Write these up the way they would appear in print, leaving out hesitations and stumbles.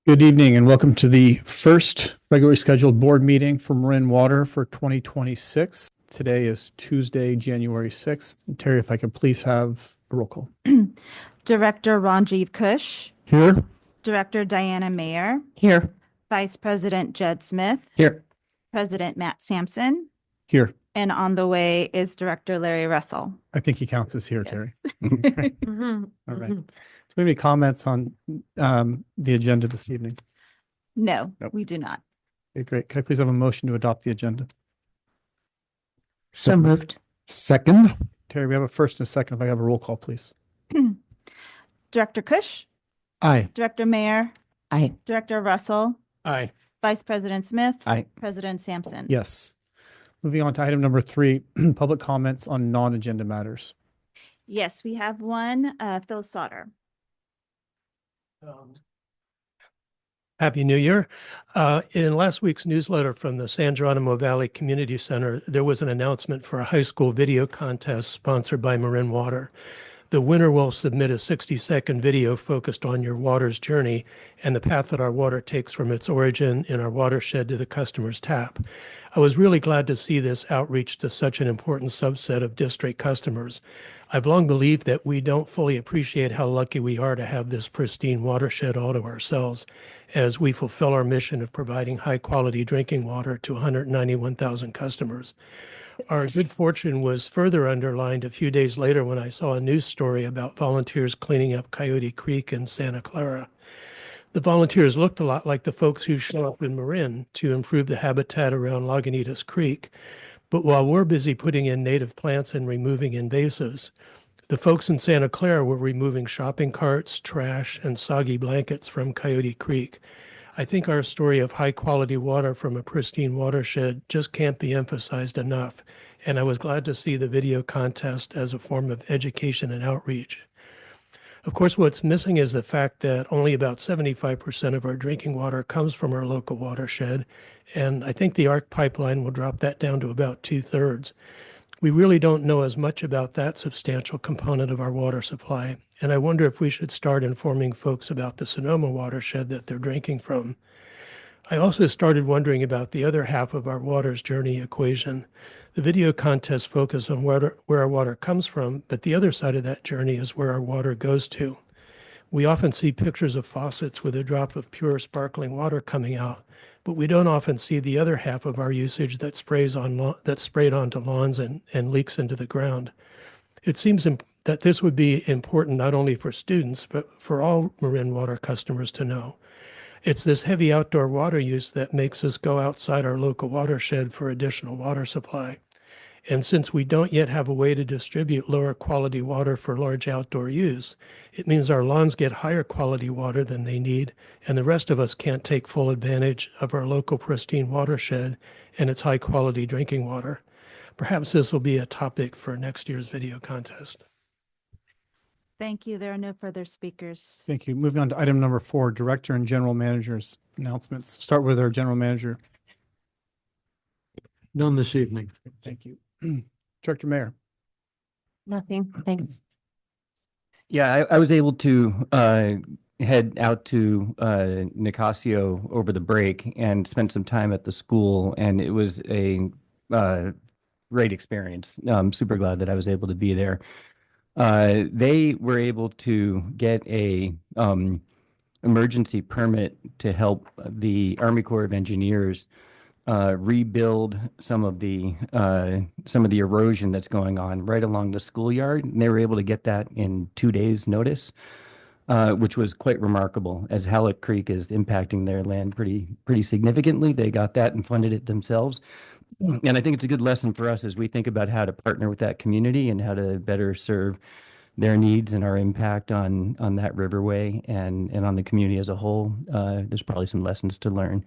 Good evening and welcome to the first regularly scheduled board meeting for Marin Water for 2026. Today is Tuesday, January 6th. Terry, if I could please have a roll call. Director Ranjiv Kush, Here. Director Diana Mayer, Here. Vice President Jed Smith, Here. President Matt Sampson, Here. and on the way is Director Larry Russell. I think he counts as here, Yes. Terry. Mm-hmm. All right. Do we have any comments on the agenda this evening? No, Nope. we do not. Okay, great. Can I please have a motion to adopt the agenda? So moved. Second. Terry, we have a first and a second. If I have a roll call, please. Director Kush, Aye. Director Mayer, Aye. Director Russell, Aye. Vice President Smith, Aye. President Sampson. Yes. Moving on to item number 3, public comments on non-agenda matters. Yes, we have one, Phil Sauter. Happy New Year. In last week's newsletter from the San Geronimo Valley Community Center, there was an announcement for a high school video contest sponsored by Marin Water. The winner will submit a 60-second video focused on your water's journey and the path that our water takes from its origin in our watershed to the customer's tap. I was really glad to see this outreach to such an important subset of district customers. I've long believed that we don't fully appreciate how lucky we are to have this pristine watershed all to ourselves as we fulfill our mission of providing high-quality drinking water to 191,000 customers. Our good fortune was further underlined a few days later when I saw a news story about volunteers cleaning up Coyote Creek in Santa Clara. The volunteers looked a lot like the folks who show up in Marin to improve the habitat around Lagunitas Creek. But while we're busy putting in native plants and removing invasives, the folks in Santa Clara were removing shopping carts, trash, and soggy blankets from Coyote Creek. I think our story of high-quality water from a pristine watershed just can't be emphasized enough, and I was glad to see the video contest as a form of education and outreach. Of course, what's missing is the fact that only about 75% of our drinking water comes from our local watershed, and I think the ARC pipeline will drop that down to about 2/3. We really don't know as much about that substantial component of our water supply, and I wonder if we should start informing folks about the Sonoma watershed that they're drinking from. I also started wondering about the other half of our water's journey equation. The video contest focused on where our water comes from, but the other side of that journey is where our water goes to. We often see pictures of faucets with a drop of pure sparkling water coming out, but we don't often see the other half of our usage that's sprayed onto lawns and leaks into the ground. It seems that this would be important not only for students, but for all Marin Water customers to know. It's this heavy outdoor water use that makes us go outside our local watershed for additional water supply. And since we don't yet have a way to distribute lower quality water for large outdoor use, it means our lawns get higher quality water than they need, and the rest of us can't take full advantage of our local pristine watershed and its high quality drinking water. Perhaps this will be a topic for next year's video contest. Thank you. There are no further speakers. Thank you. Moving on to item number 4, Director and General Manager's announcements. Start with our General Manager. None this evening. Thank you. Director Mayer. Nothing. Thanks. Yeah, I was able to head out to Nicasio over the break and spend some time at the school, and it was a great experience. I'm super glad that I was able to be there. They were able to get a emergency permit to help the Army Corps of Engineers rebuild some of the erosion that's going on right along the schoolyard. And they were able to get that in 2 days' notice, which was quite remarkable, as Halleck Creek is impacting their land pretty significantly. They got that and funded it themselves. And I think it's a good lesson for us as we think about how to partner with that community and how to better serve their needs and our impact on that riverway and on the community as a whole. There's probably some lessons to learn.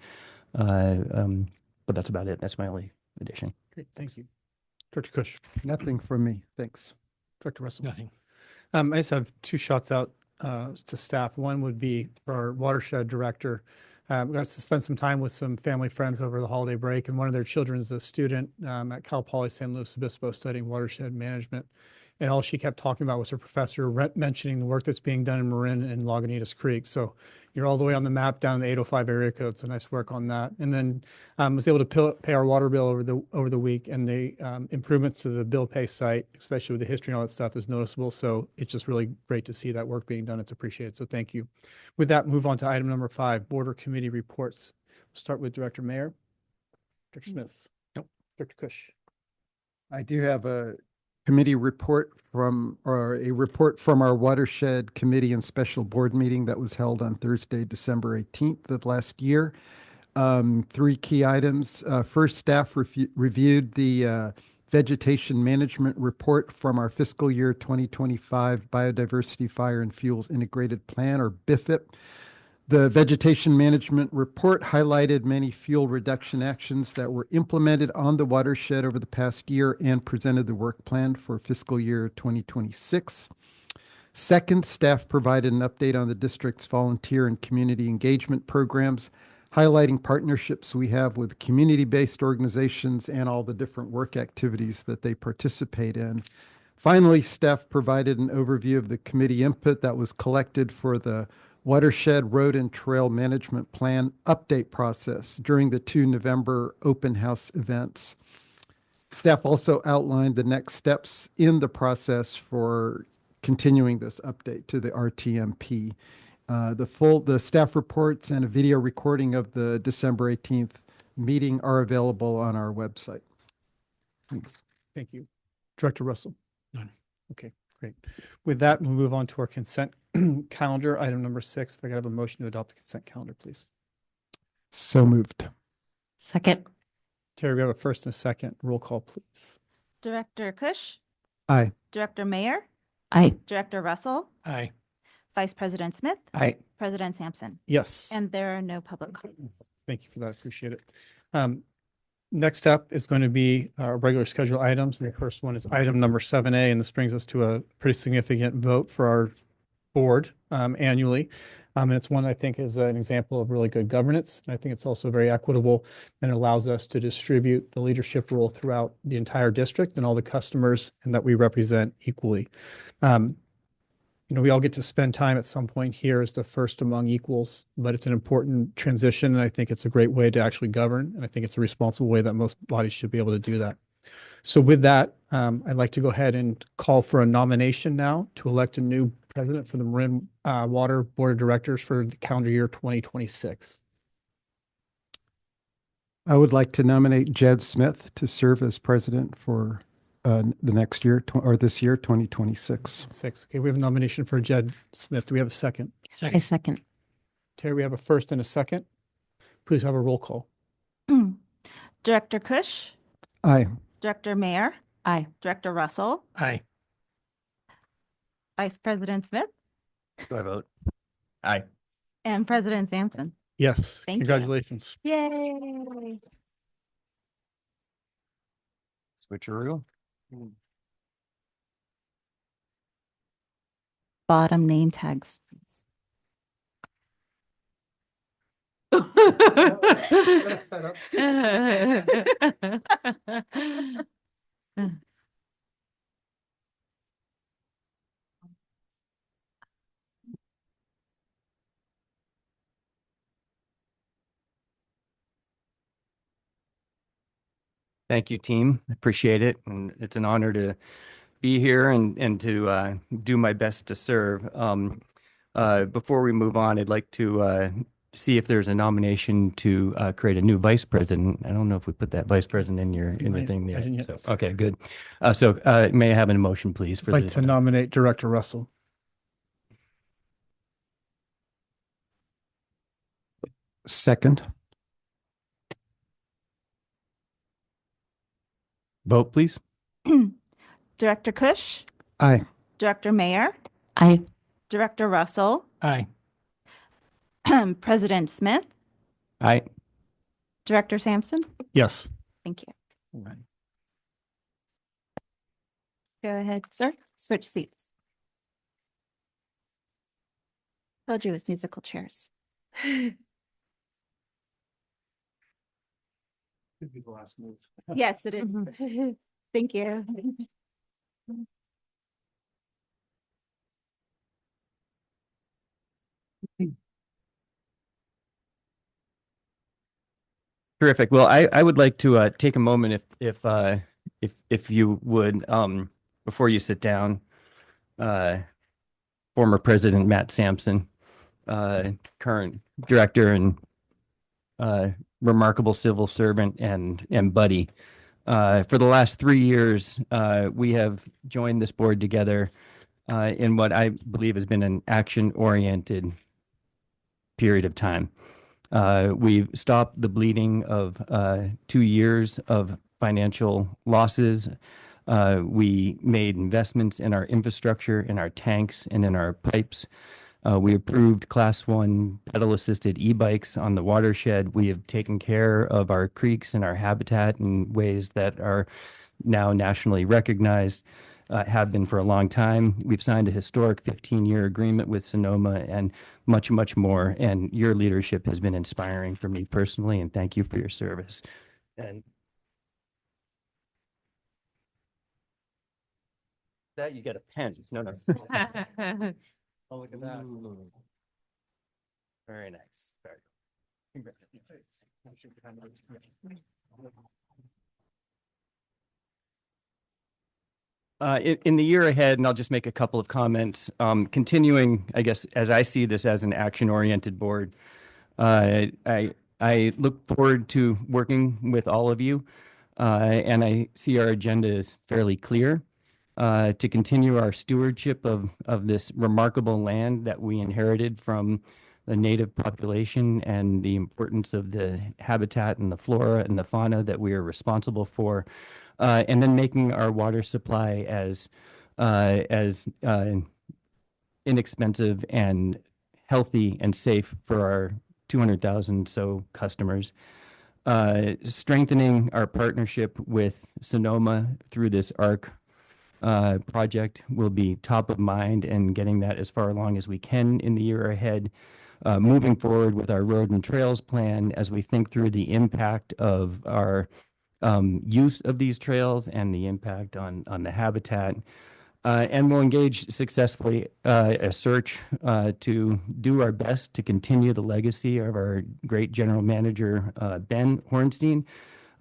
But that's about it. That's my only addition. Great. Thank you. Director Kush. Nothing from me. Thanks. Director Russell. Nothing. I just have 2 shots out to staff. One would be for our watershed director. We got to spend some time with some family friends over the holiday break, and one of their children is a student at Cal Poly San Luis Obispo studying watershed management. And all she kept talking about was her professor mentioning the work that's being done in Marin and Lagunitas Creek. So you're all the way on the map down the 805 area code. So nice work on that. And then was able to pay our water bill over the week, and the improvements to the bill pay site, especially with the history and all that stuff, is noticeable. So it's just really great to see that work being done. It's appreciated. So thank you. With that, move on to item number 5, Board or Committee reports. We'll start with Director Mayer. Director Smith. Nope. Director Kush. I do have a committee report or a report from our watershed committee and special board meeting that was held on Thursday, December 18th of last year. 3 key items. First, staff reviewed the vegetation management report from our fiscal year 2025 Biodiversity, Fire, and Fuels Integrated Plan, or BIFIP. The vegetation management report highlighted many fuel reduction actions that were implemented on the watershed over the past year and presented the work plan for fiscal year 2026. Second, staff provided an update on the district's volunteer and community engagement programs, highlighting partnerships we have with community-based organizations and all the different work activities that they participate in. Finally, staff provided an overview of the committee input that was collected for the Watershed Road and Trail Management Plan update process during the 2 November open house events. Staff also outlined the next steps in the process for continuing this update to the RTMP. The staff reports and a video recording of the December 18th meeting are available on our website. Thanks. Thank you. Director Russell. None. Okay, great. With that, we'll move on to our consent calendar, item number 6. If I could have a motion to adopt the consent calendar, please. So moved. Second. Terry, we have a first and a second. Roll call, please. Director Kush, Aye. Director Mayer, Aye. Director Russell, Aye. Vice President Smith, Aye. President Sampson. Yes. And there are no public comments. Thank you for that. Appreciate it. Next up is going to be our regular schedule items. And the first one is item number 7A, and this brings us to a pretty significant vote for our board annually. And it's one I think is an example of really good governance. And I think it's also very equitable and allows us to distribute the leadership role throughout the entire district and all the customers and that we represent equally. We all get to spend time at some point here as the first among equals, but it's an important transition. And I think it's a great way to actually govern. And I think it's a responsible way that most bodies should be able to do that. So with that, I'd like to go ahead and call for a nomination now to elect a new president for the Marin Water Board of Directors for the calendar year 2026. I would like to nominate Jed Smith to serve as president for the next year, or this year, 2026. 6. Okay, we have a nomination for Jed Smith. Do we have a second? I second. Terry, we have a first and a second. Please have a roll call. Director Kush, Aye. Director Mayer, Aye. Director Russell, Aye. Vice President Smith, Do I vote? Aye. and President Sampson. Yes, Thank you. congratulations. Yay. Switcheroo. Bottom name tags, please. Thank you, team. Appreciate it. And it's an honor to be here and to do my best to serve. Before we move on, I'd like to see if there's a nomination to create a new vice president. I don't know if we put that vice president in your Right. thing I there. didn't yet. So, okay, good. So may I have a motion, please, for I'd like this? to nominate Director Russell. Second. Vote, please. Director Kush, Aye. Director Mayer, Aye. Director Russell, Aye. President Smith, Aye. Director Sampson. Yes. Thank you. Go ahead, sir. Switch seats. Told you it was musical chairs. Could be the last move. Yes, it is. Thank you. Terrific. Well, I would like to take a moment if you would before you sit down. Former President Matt Sampson, current director and remarkable civil servant and buddy. For the last 3 years, we have joined this board together in what I believe has been an action-oriented period of time. We've stopped the bleeding of 2 years of financial losses. We made investments in our infrastructure, in our tanks, and in our pipes. We approved Class 1 pedal-assisted e-bikes on the watershed. We have taken care of our creeks and our habitat in ways that are now nationally recognized, have been for a long time. We've signed a historic 15-year agreement with Sonoma and much, much more. And your leadership has been inspiring for me personally, and thank you for your service. And that you get a pen. No, no. Oh, look at that. Very nice. Very good. In the year ahead, and I'll just make a couple of comments, continuing, I guess, as I see this as an action-oriented board, I look forward to working with all of you, and I see our agenda is fairly clear. To continue our stewardship of this remarkable land that we inherited from the native population and the importance of the habitat and the flora and the fauna that we are responsible for, and then making our water supply as inexpensive and healthy and safe for our 200,000 so customers. Strengthening our partnership with Sonoma through this ARC project will be top of mind, and getting that as far along as we can in the year ahead. Moving forward with our road and trails plan as we think through the impact of our use of these trails and the impact on the habitat. And we'll engage successfully a search to do our best to continue the legacy of our great general manager, Ben Hornstein,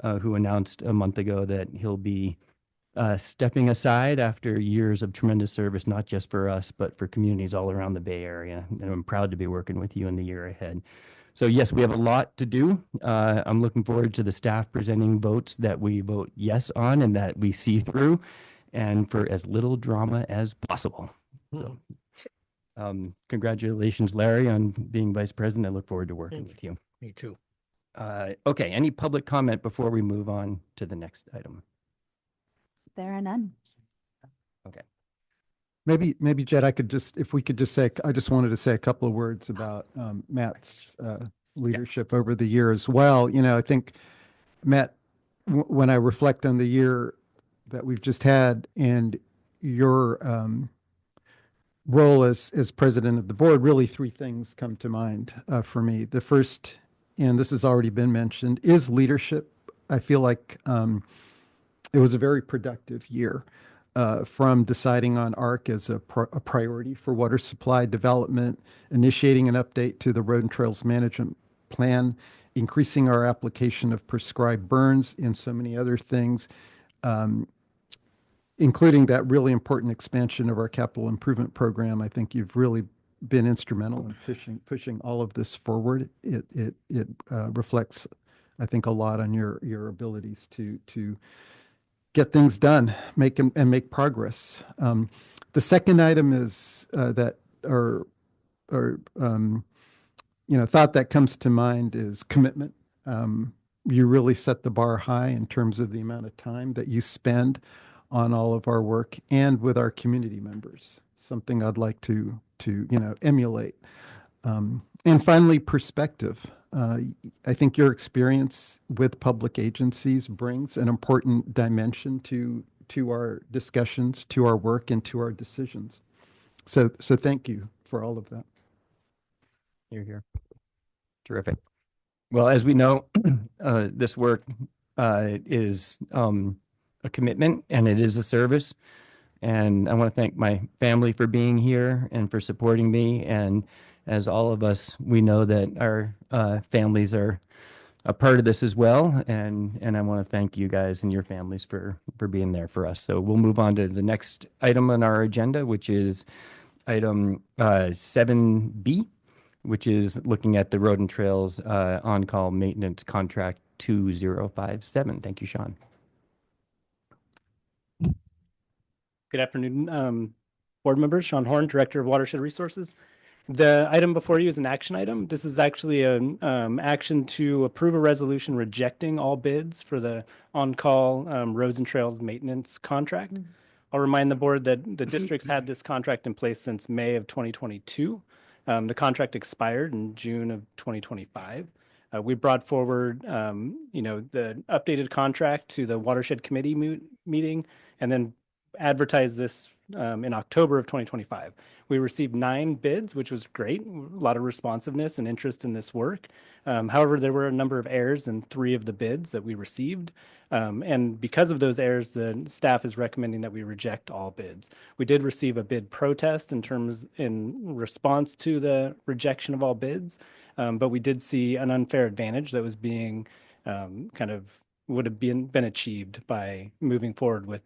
who announced a month ago that he'll be stepping aside after years of tremendous service, not just for us, but for communities all around the Bay Area. And I'm proud to be working with you in the year ahead. So yes, we have a lot to do. I'm looking forward to the staff presenting votes that we vote yes on and that we see through, and for as little drama as possible. So congratulations, Larry, on being vice president. I look forward to working with you. Me too. Okay, any public comment before we move on to the next item? There are none. Maybe Jed, if we could just say, I just wanted to say a couple of words about Matt's leadership over the year as well. You know, I think Matt, when I reflect on the year that we've just had and your role as president of the board, really three things come to mind for me. The first, and this has already been mentioned, is leadership. I feel like it was a very productive year. From deciding on ARC as a priority for water supply development, initiating an update to the road and trails management plan, increasing our application of prescribed burns, and so many other things, including that really important expansion of our capital improvement program. I think you've really been instrumental in pushing all of this forward. It reflects, I think, a lot on your abilities to get things done, make progress. The second item is thought that comes to mind is commitment. You really set the bar high in terms of the amount of time that you spend on all of our work and with our community members. Something I'd like to emulate. And finally, perspective. I think your experience with public agencies brings an important dimension to our discussions, to our work, and to our decisions. So thank you for all of that. You're here. Terrific. Well, as we know, this work is a commitment and it is a service. And I want to thank my family for being here and for supporting me. And as all of us, we know that our families are a part of this as well. And I want to thank you guys and your families for being there for us. So we'll move on to the next item on our agenda, which is item 7B, which is looking at the Road and Trails on-call maintenance contract 2057. Thank you, Sean. Good afternoon, board members. Sean Horn, Director of Watershed Resources. The item before you is an action item. This is actually an action to approve a resolution rejecting all bids for the on-call roads and trails maintenance contract. I'll remind the board that the district's had this contract in place since May of 2022. The contract expired in June of 2025. We brought forward, the updated contract to the Watershed Committee meeting, and then advertised this in October of 2025. We received 9 bids, which was great. A lot of responsiveness and interest in this work. However, there were a number of errors in 3 of the bids that we received. And because of those errors, the staff is recommending that we reject all bids. We did receive a bid protest in response to the rejection of all bids, but we did see an unfair advantage that was being would have been achieved by moving forward with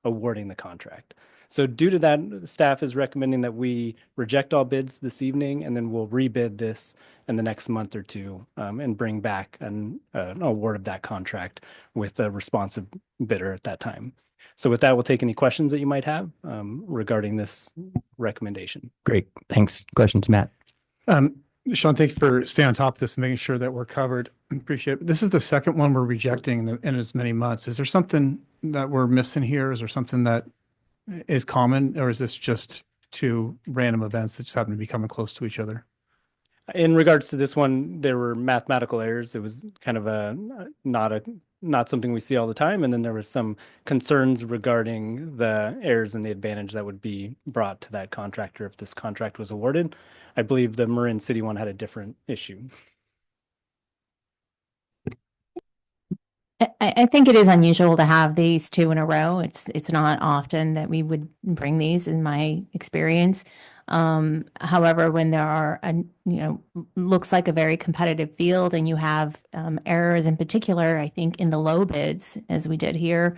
awarding the contract. So due to that, staff is recommending that we reject all bids this evening, and then we'll rebid this in the next month or two and bring back an award of that contract with a responsive bidder at that time. So with that, we'll take any questions that you might have regarding this recommendation. Great. Thanks. Questions, Matt? Sean, thank you for staying on top of this and making sure that we're covered. Appreciate it. This is the second one we're rejecting in as many months. Is there something that we're missing here? Is there something that is common, or is this just 2 random events that just happen to be coming close to each other? In regards to this one, there were mathematical errors. It was kind of not something we see all the time. And then there was some concerns regarding the errors and the advantage that would be brought to that contractor if this contract was awarded. I believe the Marin City one had a different issue. I think it is unusual to have these 2 in a row. It's not often that we would bring these in my experience. However, when there are, looks like a very competitive field and you have errors in particular, I think in the low bids, as we did here,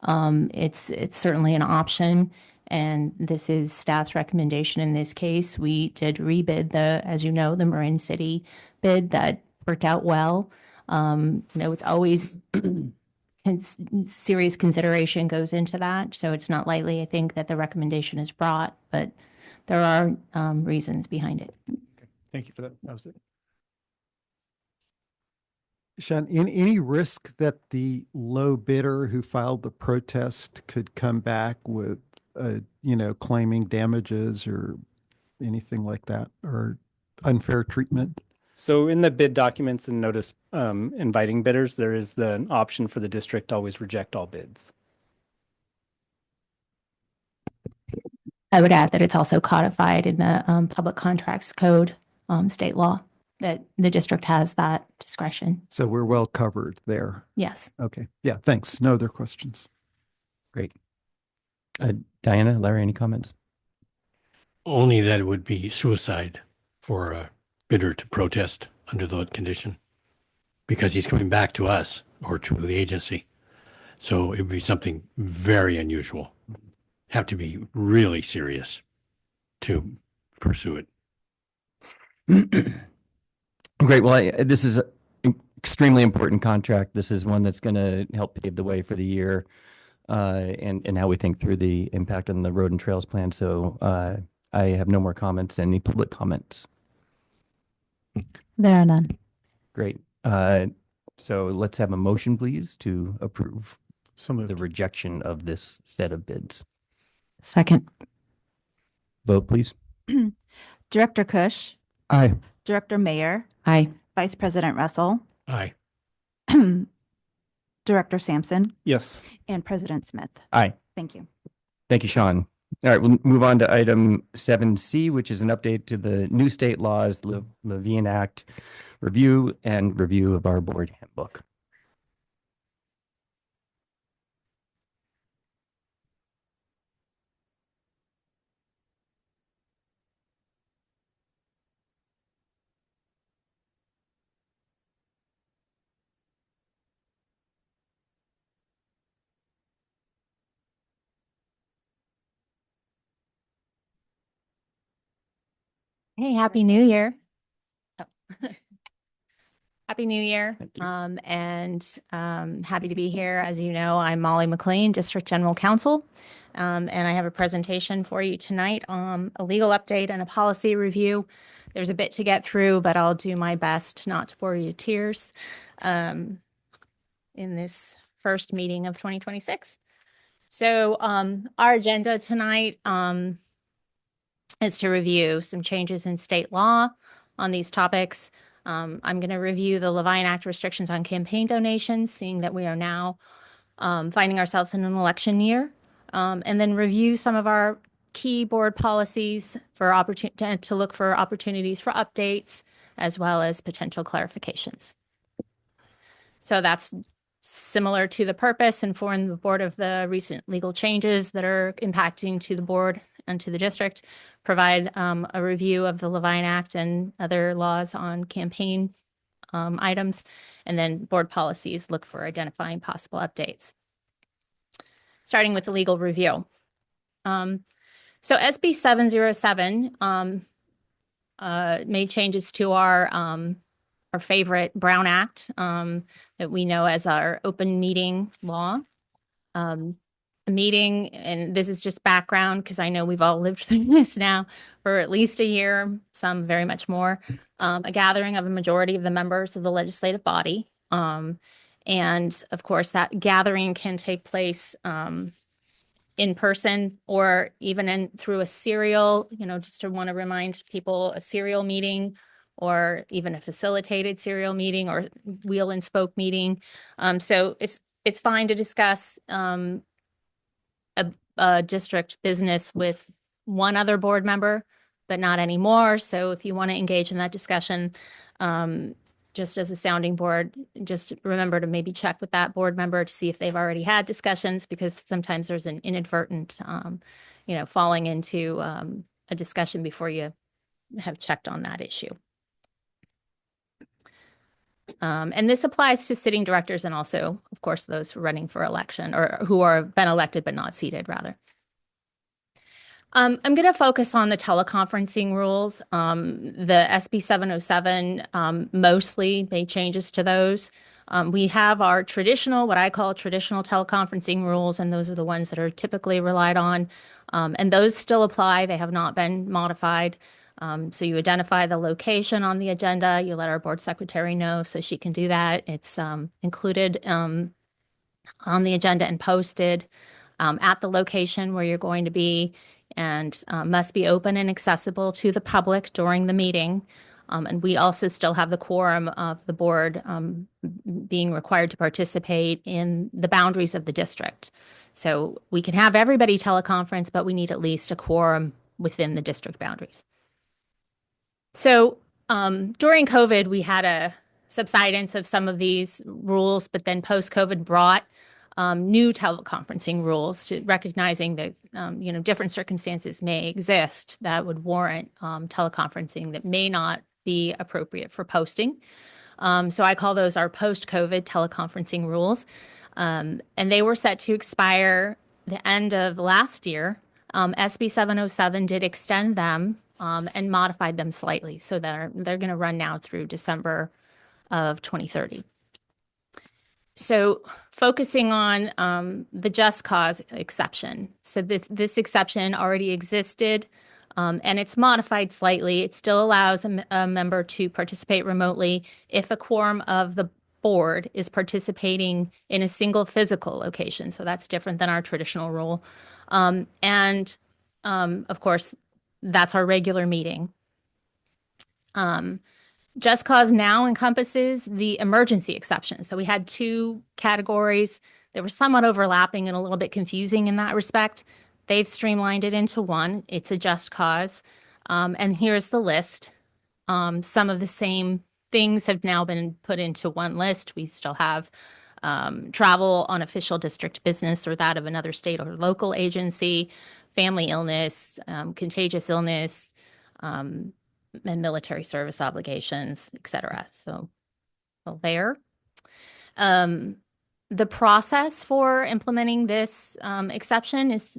it's certainly an option. And this is staff's recommendation in this case. We did rebid as you know, the Marin City bid that worked out well. It's always serious consideration goes into that. So it's not lightly, I think, that the recommendation is brought, but there are reasons behind it. Okay. Thank you for that. That was it. Sean, any risk that the low bidder who filed the protest could come back with, claiming damages or anything like that, or unfair treatment? So in the bid documents and notice inviting bidders, there is the option for the district to always reject all bids. I would add that it's also codified in the Public Contracts Code, state law, that the district has that discretion. So we're well covered there. Yes. Okay. Yeah, thanks. No other questions. Great. Diana, Larry, any comments? Only that it would be suicide for a bidder to protest under that condition, because he's coming back to us or to the agency. So it would be something very unusual. Have to be really serious to pursue it. Great. Well, this is an extremely important contract. This is one that's going to help pave the way for the year and how we think through the impact on the road and trails plan. So I have no more comments. Any public comments? There are none. Great. So let's have a motion, please, to approve So moved. the rejection of this set of bids. Second. Vote, please. Director Kush, Aye. Director Mayer, Aye. Vice President Russell, Aye. Director Sampson, Yes. and President Smith. Aye. Thank you. Thank you, Sean. All right, we'll move on to item 7C, which is an update to the new state laws, Levine Act review and review of our board handbook. Hey, Happy New Year. Oh. Happy New Year. Happy to be here. As you know, I'm Molly McLean, District General Counsel. And I have a presentation for you tonight on a legal update and a policy review. There's a bit to get through, but I'll do my best not to bore you to tears in this first meeting of 2026. So our agenda tonight is to review some changes in state law on these topics. I'm going to review the Levine Act restrictions on campaign donations, seeing that we are now finding ourselves in an election year, and then review some of our key board policies for to look for opportunities for updates as well as potential clarifications. So that's similar to the purpose, inform the board of the recent legal changes that are impacting to the board and to the district, provide a review of the Levine Act and other laws on campaign items, and then board policies, look for identifying possible updates. Starting with the legal review. So SB 707 made changes to our favorite Brown Act that we know as our open meeting law. A meeting, and this is just background because I know we've all lived through this now for at least a year, some very much more, a gathering of a majority of the members of the legislative body. And of course, that gathering can take place in person or even through a serial, just to want to remind people, a serial meeting or even a facilitated serial meeting or wheel and spoke meeting. So it's fine to discuss a district business with one other board member, but not anymore. So if you want to engage in that discussion, just as a sounding board, just remember to maybe check with that board member to see if they've already had discussions, because sometimes there's an inadvertent, falling into a discussion before you have checked on that issue. And this applies to sitting directors and also, of course, those running for election or who are been elected but not seated, rather. I'm going to focus on the teleconferencing rules. The SB 707 mostly made changes to those. We have our traditional, what I call traditional teleconferencing rules, and those are the ones that are typically relied on. And those still apply. They have not been modified. So you identify the location on the agenda. You let our board secretary know so she can do that. It's included on the agenda and posted at the location where you're going to be, and must be open and accessible to the public during the meeting. And we also still have the quorum of the board being required to participate in the boundaries of the district. So we can have everybody teleconference, but we need at least a quorum within the district boundaries. So during COVID, we had a subsidence of some of these rules, but then post-COVID brought new teleconferencing rules, to recognizing that different circumstances may exist that would warrant teleconferencing that may not be appropriate for posting. So I call those our post-COVID teleconferencing rules, and they were set to expire the end of last year. SB 707 did extend them and modified them slightly, so they're going to run now through December of 2030. So focusing on the just cause exception. So this exception already existed, and it's modified slightly. It still allows a member to participate remotely if a quorum of the board is participating in a single physical location. So that's different than our traditional rule. And of course, that's our regular meeting. Just cause now encompasses the emergency exception. So we had two categories. They were somewhat overlapping and a little bit confusing in that respect. They've streamlined it into one. It's a just cause. And here's the list. Some of the same things have now been put into one list. We still have travel on official district business or that of another state or local agency, family illness, contagious illness, and military service obligations, et cetera. So there. The process for implementing this exception is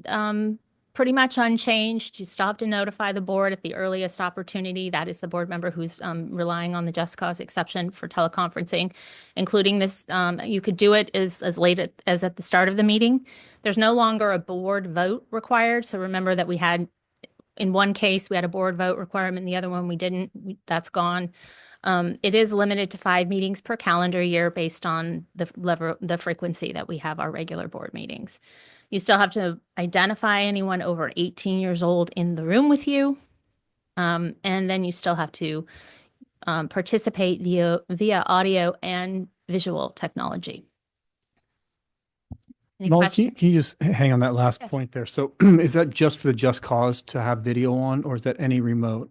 pretty much unchanged. You stop to notify the board at the earliest opportunity. That is the board member who's relying on the just cause exception for teleconferencing, including this. You could do it as late as at the start of the meeting. There's no longer a board vote required. So remember that we had, in one case, we had a board vote requirement. The other one we didn't. That's gone. It is limited to 5 meetings per calendar year based on the frequency that we have our regular board meetings. You still have to identify anyone over 18 years old in the room with you. And then you still have to participate via audio and visual technology. Any Molly, questions? can you just hang on that last Yes. point there? So is that just for the just cause to have video on, or is that any remote?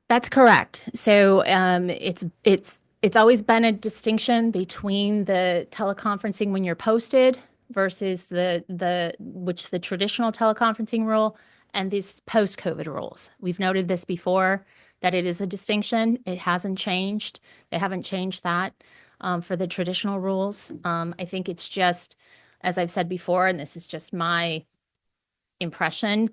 That's correct. So it's always been a distinction between the teleconferencing when you're posted versus the traditional teleconferencing rule and these post-COVID rules. We've noted this before, that it is a distinction. It hasn't changed. They haven't changed that for the traditional rules. I think it's just, as I've said before, and this is just my impression,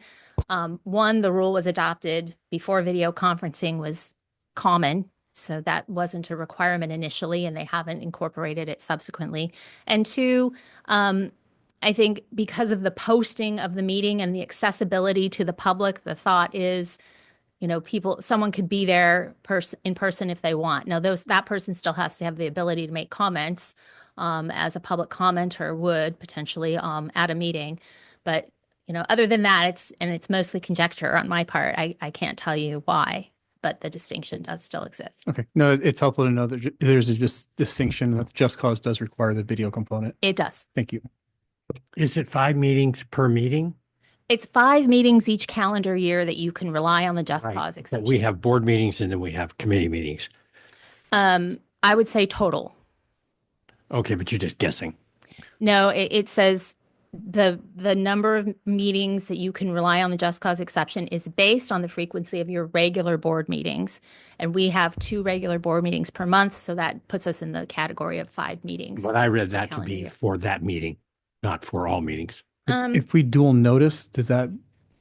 one, the rule was adopted before video conferencing was common. So that wasn't a requirement initially, and they haven't incorporated it subsequently. And two, I think because of the posting of the meeting and the accessibility to the public, the thought is, someone could be there in person if they want. Now, that person still has to have the ability to make comments as a public commenter would potentially at a meeting. But, other than that, it's mostly conjecture on my part. I can't tell you why, but the distinction does still exist. Okay. No, it's helpful to know that there's a distinction that just cause does require the video component. It does. Thank you. Is it 5 meetings per meeting? It's 5 meetings each calendar year that you can rely on the just Right. cause But exception. we have board meetings and then we have committee meetings. I would say total. Okay, but you're just guessing. No, it says the number of meetings that you can rely on the just cause exception is based on the frequency of your regular board meetings. And we have 2 regular board meetings per month. So that puts us in the category of 5 meetings. But I read that to calendar be year. for that meeting, not for all meetings. If we dual notice, does that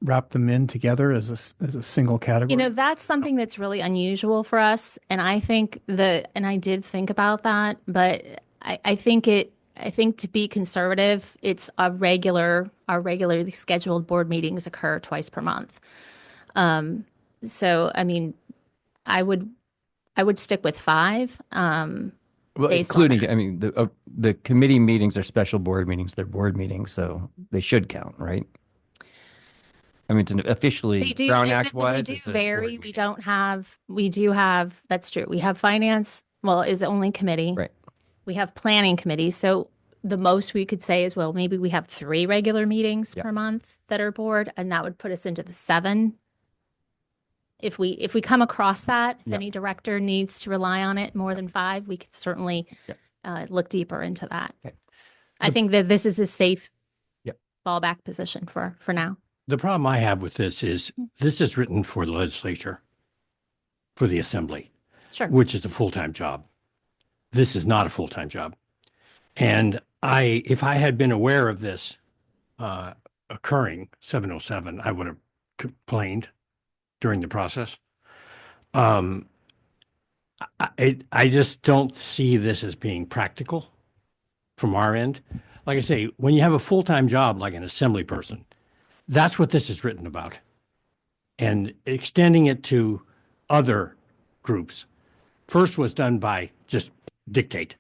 wrap them in together as a single category? That's something that's really unusual for us. And I think and I did think about that, but I think to be conservative, it's our regularly scheduled board meetings occur twice per month. So, I mean, I would stick with 5. Well, based on including, that. I mean, the committee meetings are special board meetings. They're board meetings, so they should count, right? I mean, it's officially Brown Act wise. They it's do a board vary. meeting. We do have, that's true. We have finance, is only committee. Right. We have planning committee. So the most we could say is, well, maybe we have 3 regular meetings Yep. per month that are board, and that would put us into the 7. If we come across that, if Yep. any director needs to rely on it more than 5, we could certainly Yep. look deeper into that. Okay. I think that this is a safe Yep. fallback position for now. The problem I have with this is written for the legislature, for the assembly, Sure. which is a full-time job. This is not a full-time job. And if I had been aware of this occurring 707, I would have complained during the process. I just don't see this as being practical from our end. Like I say, when you have a full-time job like an assembly person, that's what this is written about. And extending it to other groups first was done by just dictate.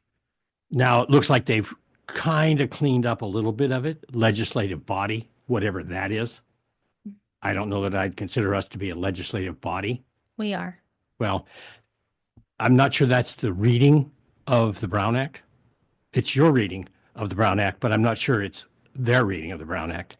Now it looks like they've kind of cleaned up a little bit of it, legislative body, whatever that is. I don't know that I'd consider us to be a legislative body. We are. Well, I'm not sure that's the reading of the Brown Act. It's your reading of the Brown Act, but I'm not sure it's their reading of the Brown Act.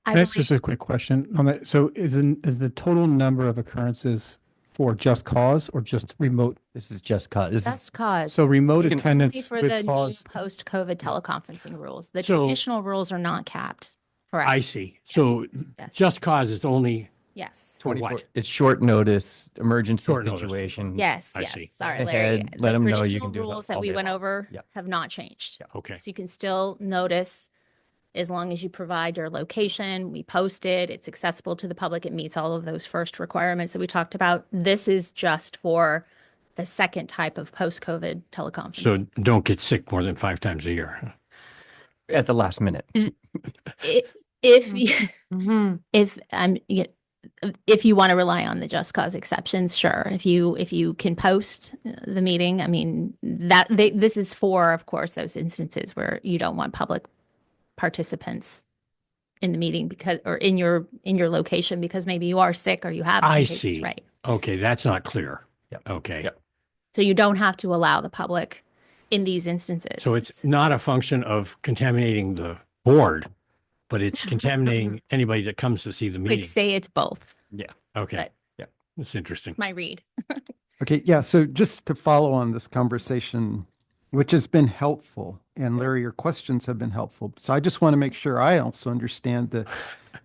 Can I ask just a quick question on that? So is the total number of occurrences for just cause or just remote? This is just cause. This is Just cause. So remote You can- attendance For the with new cause. post-COVID teleconferencing rules. The So- traditional rules are not capped. Correct. I see. So Yes. just cause is only Yes. for 24 what? It's short notice, emergency Short notice. situation. Yes. I Yes. see. Sorry, Ahead, Larry. let The 'em know you traditional can do the- rules that all we day went long. over Yep. have not changed. Okay. So you can still notice as long as you provide your location, we post it, it's accessible to the public, it meets all of those first requirements that we talked about. This is just for the second type of post-COVID teleconferencing. So don't get sick more than 5 times a year. At the last minute. If if you want to rely on the just cause exceptions, sure. If you can post the meeting, I mean this is for, of course, those instances where you don't want public participants in the meeting because or in your location because maybe you are sick or you have I contagious, see. right? Okay, that's not clear. Yep. Okay. Yep. So you don't have to allow the public in these instances. So it's not a function of contaminating the board, but it's contaminating anybody that comes to see the I'd meeting. say it's both. Okay. but- Yeah. That's interesting. My read. Okay, yeah, so just to follow on this conversation, which has been helpful, and Larry, your questions have been helpful. So I just want to make sure I also understand the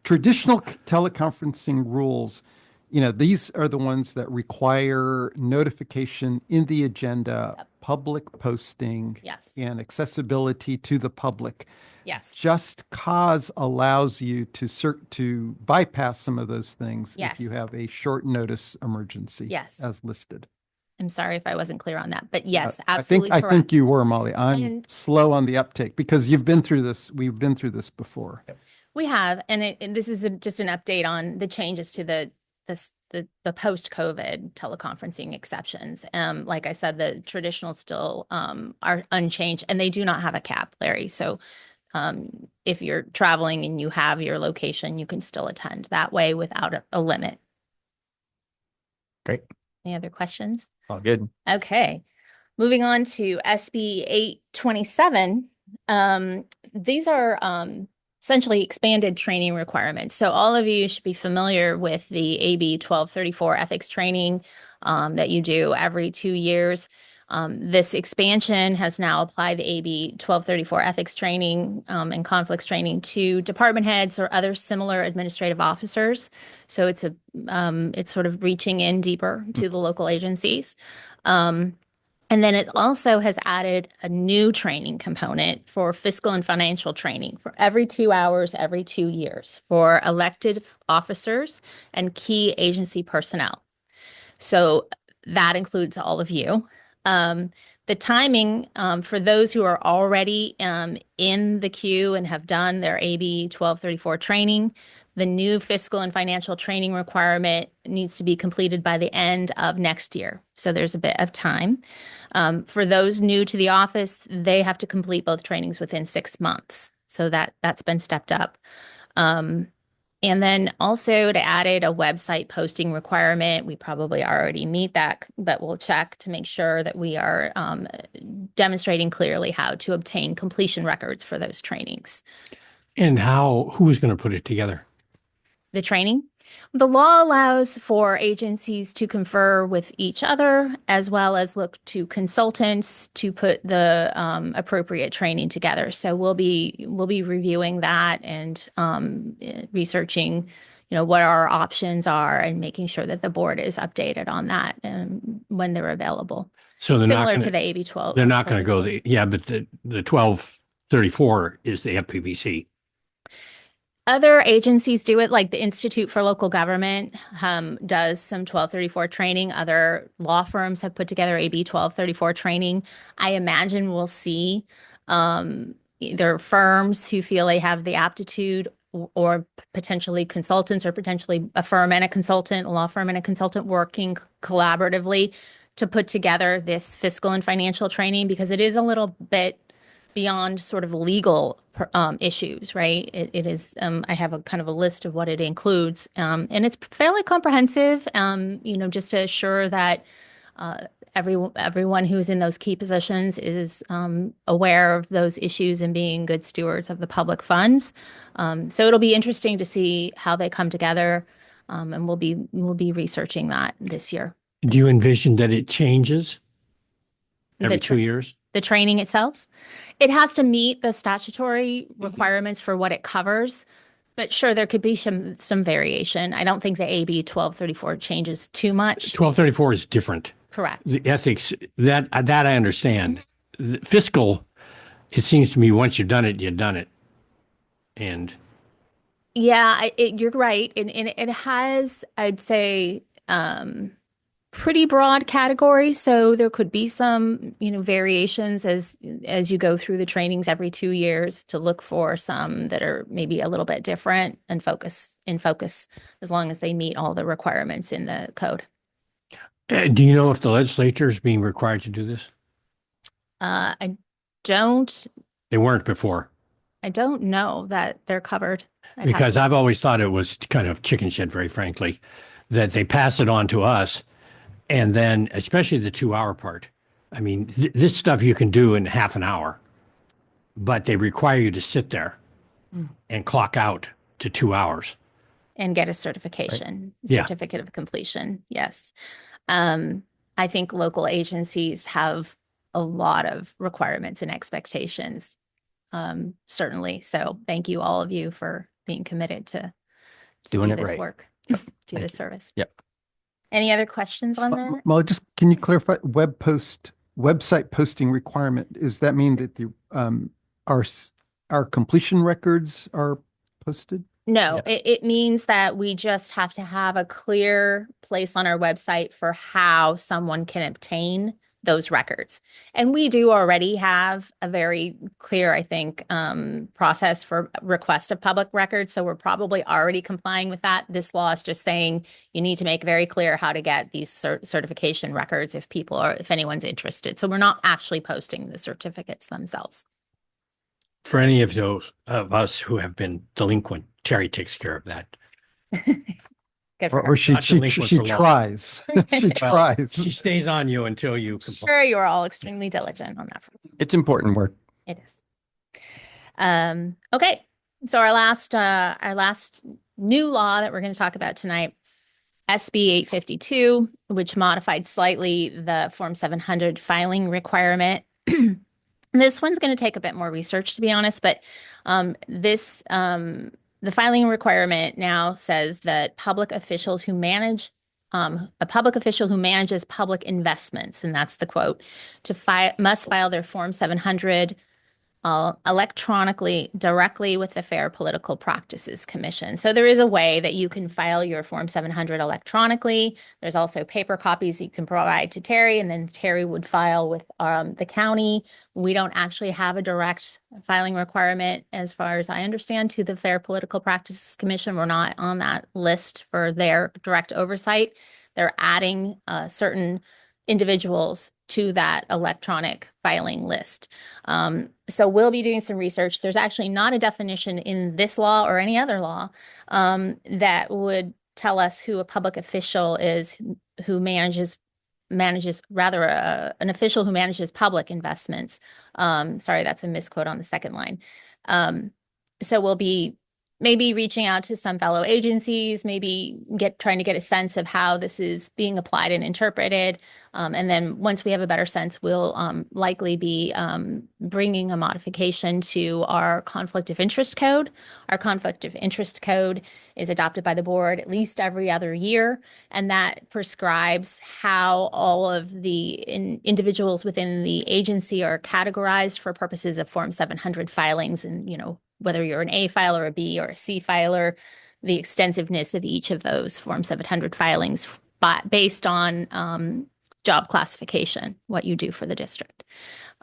traditional teleconferencing rules. You know, these are the ones that require notification in the agenda, Yep. public posting, Yes. and accessibility to the public. Yes. Just cause allows you to bypass some of those things Yes. if you have a short notice emergency. Yes. As listed. I'm sorry if I wasn't clear on that, but yes, I absolutely think correct. you were, Molly. I'm And- slow on the uptake because you've been through this. We've been through this before. We have, and this is just an update on the changes to the post-COVID teleconferencing exceptions. Like I said, the traditional still are unchanged, and they do not have a cap, Larry. So if you're traveling and you have your location, you can still attend that way without a limit. Great. Any other questions? All good. Okay, moving on to SB 827. These are essentially expanded training requirements. So all of you should be familiar with the AB 1234 ethics training that you do every 2 years. This expansion has now applied the AB 1234 ethics training and conflicts training to department heads or other similar administrative officers. So it's sort of reaching in deeper to the local agencies. And then it also has added a new training component for fiscal and financial training for every 2 hours, every 2 years for elected officers and key agency personnel. So that includes all of you. The timing for those who are already in the queue and have done their AB 1234 training, the new fiscal and financial training requirement needs to be completed by the end of next year. So there's a bit of time. For those new to the office, they have to complete both trainings within 6 months. So that's been stepped up. And then also it added a website posting requirement. We probably already meet that, but we'll check to make sure that we are demonstrating clearly how to obtain completion records for those trainings. And who's going to put it together? The training. The law allows for agencies to confer with each other as well as look to consultants to put the appropriate training together. So we'll be reviewing that and researching, what our options are and making sure that the board is updated on that when they're available. So they're Similar not to going the AB 12. They're not going to go but the 1234 is the FPBC. Other agencies do it, like the Institute for Local Government does some 1234 training. Other law firms have put together AB 1234 training. I imagine we'll see either firms who feel they have the aptitude or potentially consultants or potentially a firm and a consultant, a law firm and a consultant working collaboratively to put together this fiscal and financial training because it is a little bit beyond sort of legal issues, right? It is, I have a kind of a list of what it includes, and it's fairly comprehensive, just to assure that everyone who's in those key positions is aware of those issues and being good stewards of the public funds. So it'll be interesting to see how they come together, and we'll be researching that this year. Do you envision that it changes every 2 years? The training itself, it has to meet the statutory requirements for what it covers. But sure, there could be some variation. I don't think the AB 1234 changes too much. 1234 is different. Correct. The ethics, that I understand. The fiscal, it seems to me once you've done it, you've done it. and Yeah, you're right. And it has, I'd say, pretty broad category. So there could be some, variations as you go through the trainings every 2 years to look for some that are maybe a little bit different and focus as long as they meet all the requirements in the code. do you know if the legislature is being required to do this? I don't They weren't before. I don't know that they're covered. Because I've always thought it was kind of chicken shit, very frankly, that they pass it on to us. And then, especially the 2 hour part. I mean, this stuff you can do in half an hour, but they require you to sit there and clock out to 2 hours. And get a certification, Yeah. certificate of completion. Yes. I think local agencies have a lot of requirements and expectations. Certainly. So thank you, all of you, for being committed to Doing do it this right. work, Yep. do Thank this you. service. Yep. Any other questions on that? Molly, just can you clarify website posting requirement? Does that mean that our completion records are posted? No, it means that we just have to have a clear place on our website for how someone can obtain those records. And we do already have a very clear, I think, process for request of public records. So we're probably already complying with that. This law is just saying you need to make very clear how to get these certification records if anyone's interested. So we're not actually posting the certificates themselves. For any of those of us who have been delinquent, Terry takes care of that. Good for her. Or she Not delinquent for long. tries. She Well, tries. She stays on you until you comply. Sure, you are all extremely diligent on that front. It's important work. It is. Okay. So our last new law that we're going to talk about tonight, SB 852, which modified slightly the Form 700 filing requirement. This one's going to take a bit more research, to be honest, but the filing requirement now says that public officials who manage a public official who manages public investments, and that's the quote, must file their Form 700 electronically directly with the Fair Political Practices Commission. So there is a way that you can file your Form 700 electronically. There's also paper copies you can provide to Terry, and then Terry would file with the county. We don't actually have a direct filing requirement, as far as I understand, to the Fair Political Practices Commission. We're not on that list for their direct oversight. They're adding certain individuals to that electronic filing list. So we'll be doing some research. There's actually not a definition in this law or any other law that would tell us who a public official is who manages rather an official who manages public investments. Sorry, that's a misquote on the second line. So we'll be maybe reaching out to some fellow agencies, maybe trying to get a sense of how this is being applied and interpreted. And then once we have a better sense, we'll likely be bringing a modification to our conflict of interest code. Our conflict of interest code is adopted by the board at least every other year, and that prescribes how all of the individuals within the agency are categorized for purposes of Form 700 filings, and whether you're an A filer, a B, or a C filer, the extensiveness of each of those Form 700 filings based on job classification, what you do for the district.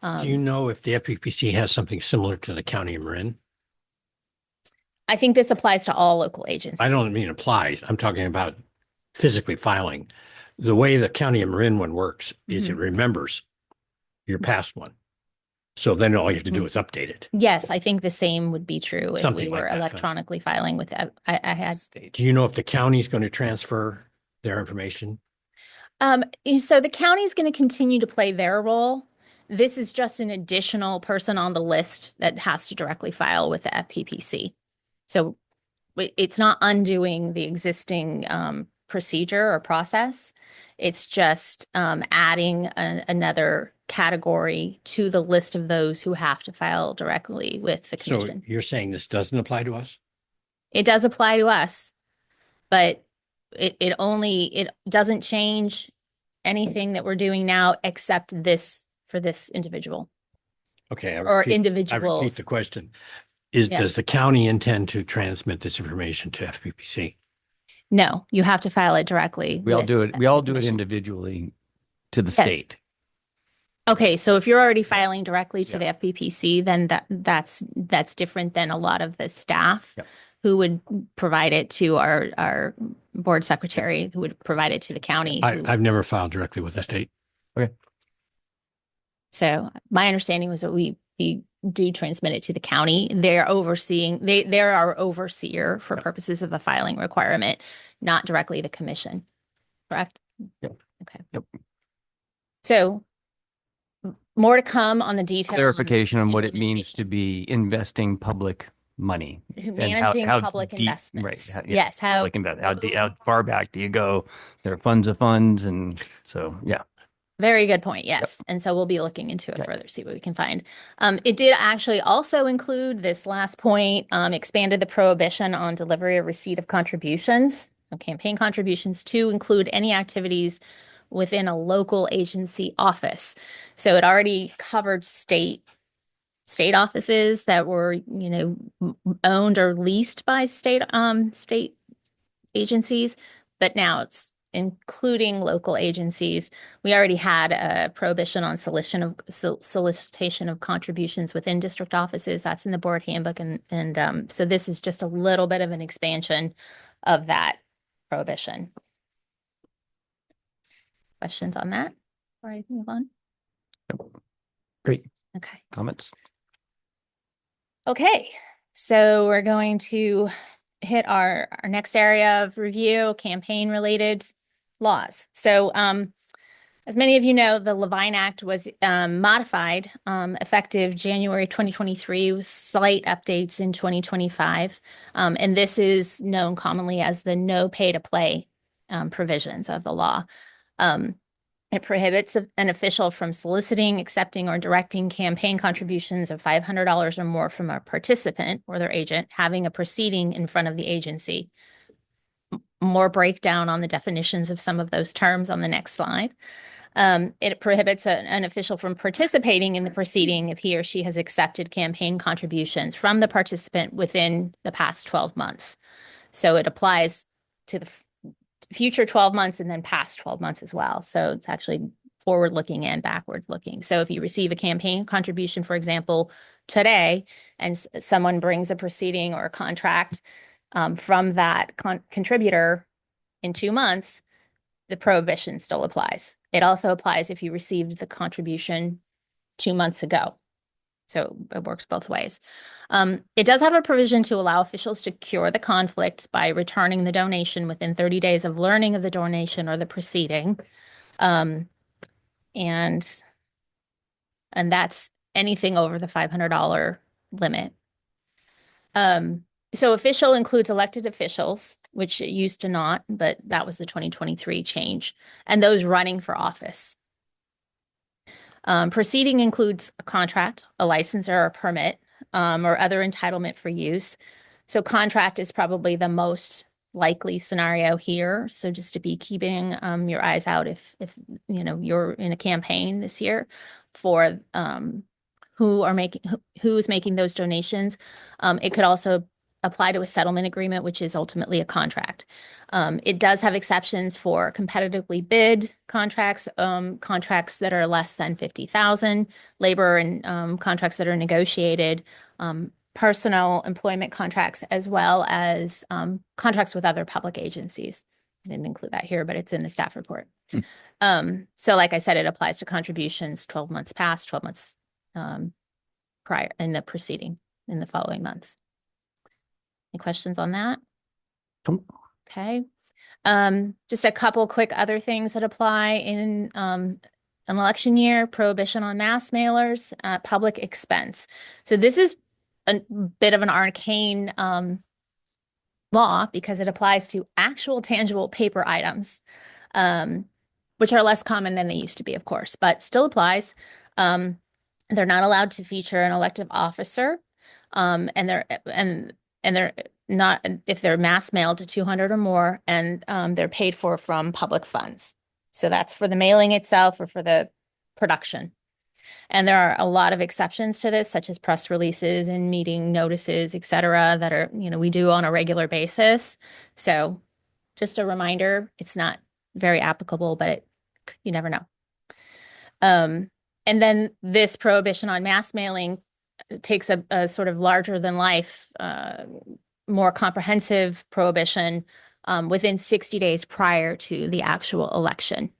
Do you know if the FPPC has something similar to the county of Marin? I think this applies to all local agencies. I don't mean applies. I'm talking about physically filing. The way the county of Marin one works is it remembers your past one. So then all you have to do is update it. Yes, I think the same would be true if Something we like were that, huh? electronically filing with that. I had. Do you know if the county is going to transfer their information? So the county is going to continue to play their role. This is just an additional person on the list that has to directly file with the FPPC. So it's not undoing the existing procedure or process. It's just adding another category to the list of those who have to file directly with the So commission. you're saying this doesn't apply to us? It does apply to us, but it doesn't change anything that we're doing now except this for this individual Okay. or I repeat individuals. the question. Yeah. Does the county intend to transmit this information to FPPC? No, you have to file it directly. We all with do it. the We all do it commission. individually to the Yes. state. Okay, so if you're already filing directly to Yeah. the FPPC, then that's different than a lot of the staff Yep. who would provide it to our board secretary, who would provide it to the county. I've never filed directly with the state. So my understanding was that we do transmit it to the county. They're overseeing, they're our overseer for purposes of the filing requirement, not directly the commission. Correct? Yep. Okay. Yep. So more to come on the detail. Clarification on what it means to be investing public money. and Managing public deep- investments. Right. Yeah, Yes, how, public how far back do you go? There are funds of funds. And so, yeah. very good point. Yes. And so we'll be looking into it Okay. further, see what we can find. It did actually also include this last point, expanded the prohibition on delivery or receipt of contributions, campaign contributions, to include any activities within a local agency office. So it already covered state offices that were, owned or leased by state agencies, but now it's including local agencies. We already had a prohibition on solicitation of contributions within district offices. That's in the board handbook, and so this is just a little bit of an expansion of that prohibition. Questions on that before I move on? Great Okay. comments. Okay, so we're going to hit our next area of review, campaign related laws. So as many of you know, the Levine Act was modified effective January 2023 with slight updates in 2025. And this is known commonly as the no pay to play provisions of the law. It prohibits an official from soliciting, accepting, or directing campaign contributions of $500 or more from a participant or their agent having a proceeding in front of the agency. More breakdown on the definitions of some of those terms on the next slide. It prohibits an official from participating in the proceeding if he or she has accepted campaign contributions from the participant within the past 12 months. So it applies to the future 12 months and then past 12 months as well. So it's actually forward looking and backwards looking. So if you receive a campaign contribution, for example, today, and someone brings a proceeding or a contract from that contributor in 2 months, the prohibition still applies. It also applies if you received the contribution 2 months ago. So it works both ways. It does have a provision to allow officials to cure the conflict by returning the donation within 30 days of learning of the donation or the proceeding. And that's anything over the $500 limit. So official includes elected officials, which it used to not, but that was the 2023 change, and those running for office. Proceeding includes a contract, a license or a permit, or other entitlement for use. So contract is probably the most likely scenario here. So just to be keeping your eyes out if you're in a campaign this year for who's making those donations. It could also apply to a settlement agreement, which is ultimately a contract. It does have exceptions for competitively bid contracts, contracts that are less than 50,000, labor and contracts that are negotiated, personal employment contracts, as well as contracts with other public agencies. I didn't include that here, but it's in the staff report. So like I said, it applies to contributions 12 months past, 12 months prior in the proceeding in the following months. Any questions on that? Okay. Just a couple quick other things that apply in an election year: prohibition on mass mailers, public expense. So this is a bit of an arcane law because it applies to actual tangible paper items, which are less common than they used to be, of course, but still applies. They're not allowed to feature an elective officer, and they're not if they're mass mailed to 200 or more, and they're paid for from public funds. So that's for the mailing itself or for the production. And there are a lot of exceptions to this, such as press releases and meeting notices, et cetera, that are, we do on a regular basis. So just a reminder, it's not very applicable, but you never know. And then this prohibition on mass mailing takes a sort of larger than life, more comprehensive prohibition within 60 days prior to the actual election.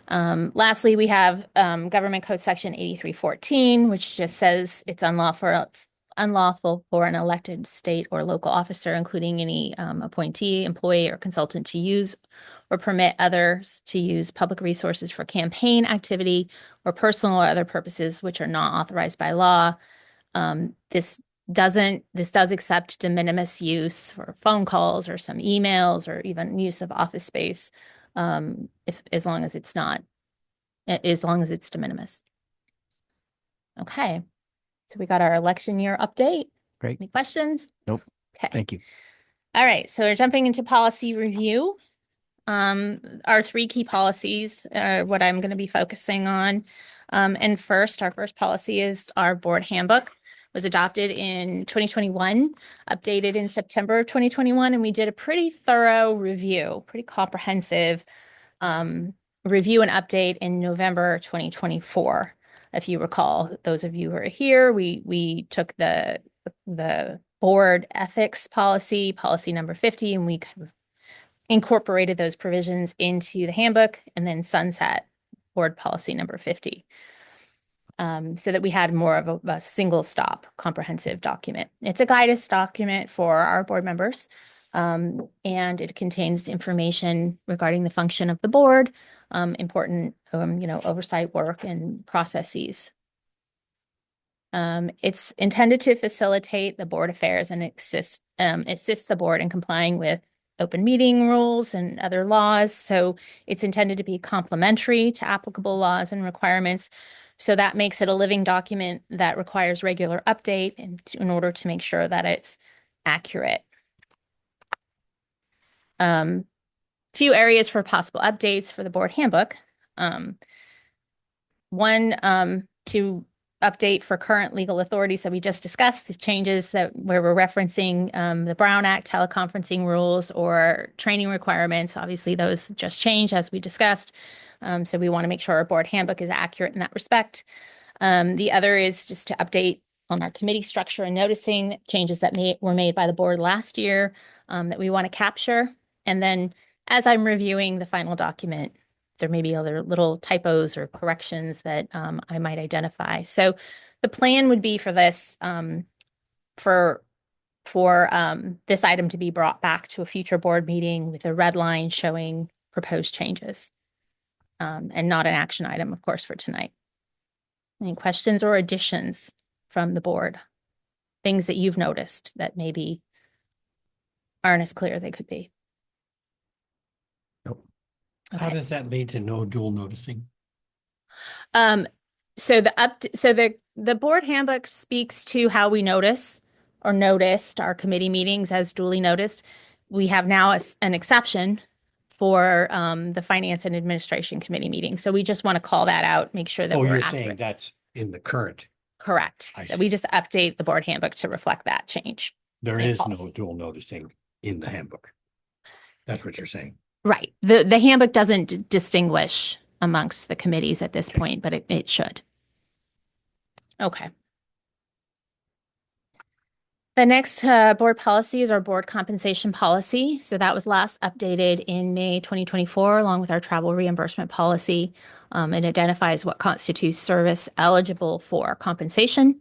Lastly, we have Government Code Section 8314, which just says it's unlawful for an elected state or local officer, including any appointee, employee, or consultant, to use or permit others to use public resources for campaign activity or personal or other purposes which are not authorized by law. This does accept de minimis use for phone calls or some emails or even use of office space, as long as it's de minimis. Okay, so we got our election year update. Great. Any questions? Nope. Okay. Thank you. All right, so we're jumping into policy review. Our 3 key policies are what I'm going to be focusing on. And first, our first policy is our board handbook. It was adopted in 2021, updated in September of 2021, and we did a pretty thorough review, pretty comprehensive review and update in November 2024. If you recall, those of you who are here, we took the board ethics policy number 50, and we kind of incorporated those provisions into the handbook and then sunset board policy number 50, so that we had more of a single stop comprehensive document. It's a guidance document for our board members, and it contains information regarding the function of the board, important oversight work and processes. It's intended to facilitate the board affairs and assist the board in complying with open meeting rules and other laws. So it's intended to be complementary to applicable laws and requirements. So that makes it a living document that requires regular update in order to make sure that it's accurate. Few areas for possible updates for the board handbook. One, to update for current legal authorities that we just discussed, the changes where we're referencing the Brown Act teleconferencing rules or training requirements. Obviously, those just changed as we discussed. So we want to make sure our board handbook is accurate in that respect. The other is just to update on our committee structure and noticing changes that were made by the board last year that we want to capture. And then as I'm reviewing the final document, there may be other little typos or corrections that I might identify. So the plan would be for this, for this item to be brought back to a future board meeting with a red line showing proposed changes, and not an action item, of course, for tonight. Any questions or additions from the board? Things that you've noticed that maybe aren't as clear they could be? How does that lead to no dual noticing? So the board handbook speaks to how we notice or noticed our committee meetings as duly noticed. We have now an exception for the Finance and Administration Committee meeting. So we just want to call that out, make sure that Oh, we're you're accurate. saying that's in the current. Correct. I So we see. just update the board handbook to reflect that change. There in is policy. no dual noticing in the handbook. That's what you're saying. Right. The handbook doesn't distinguish amongst the committees at this point, but it should. Okay. The next board policy is our board compensation policy. So that was last updated in May 2024, along with our travel reimbursement policy. It identifies what constitutes service eligible for compensation.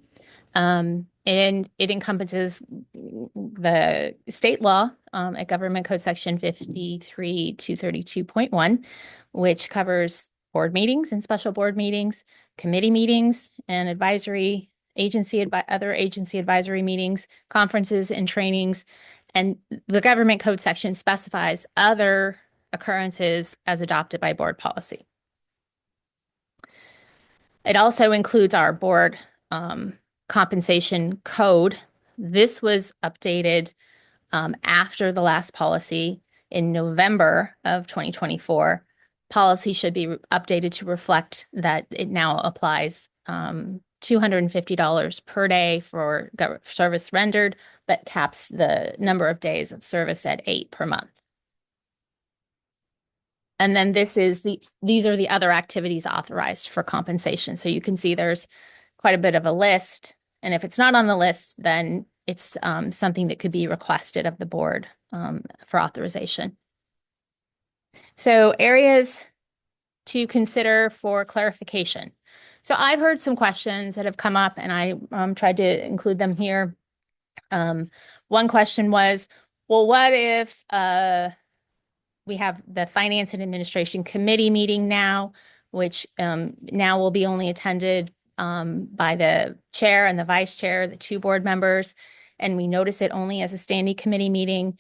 And it encompasses the state law at Government Code Section 53232.1, which covers board meetings and special board meetings, committee meetings, and other agency advisory meetings, conferences and trainings. And the Government Code section specifies other occurrences as adopted by board policy. It also includes our board compensation code. This was updated after the last policy in November of 2024. policy should be updated to reflect that it now applies $250 per day for service rendered, but caps the number of days of service at 8 per month. And then these are the other activities authorized for compensation. So you can see there's quite a bit of a list. And if it's not on the list, then it's something that could be requested of the board for authorization. So areas to consider for clarification. So I've heard some questions that have come up, and I tried to include them here. One question was, well, what if we have the Finance and Administration Committee meeting now, which now will be only attended by the chair and the vice chair, the 2 board members, and we notice it only as a standing committee meeting.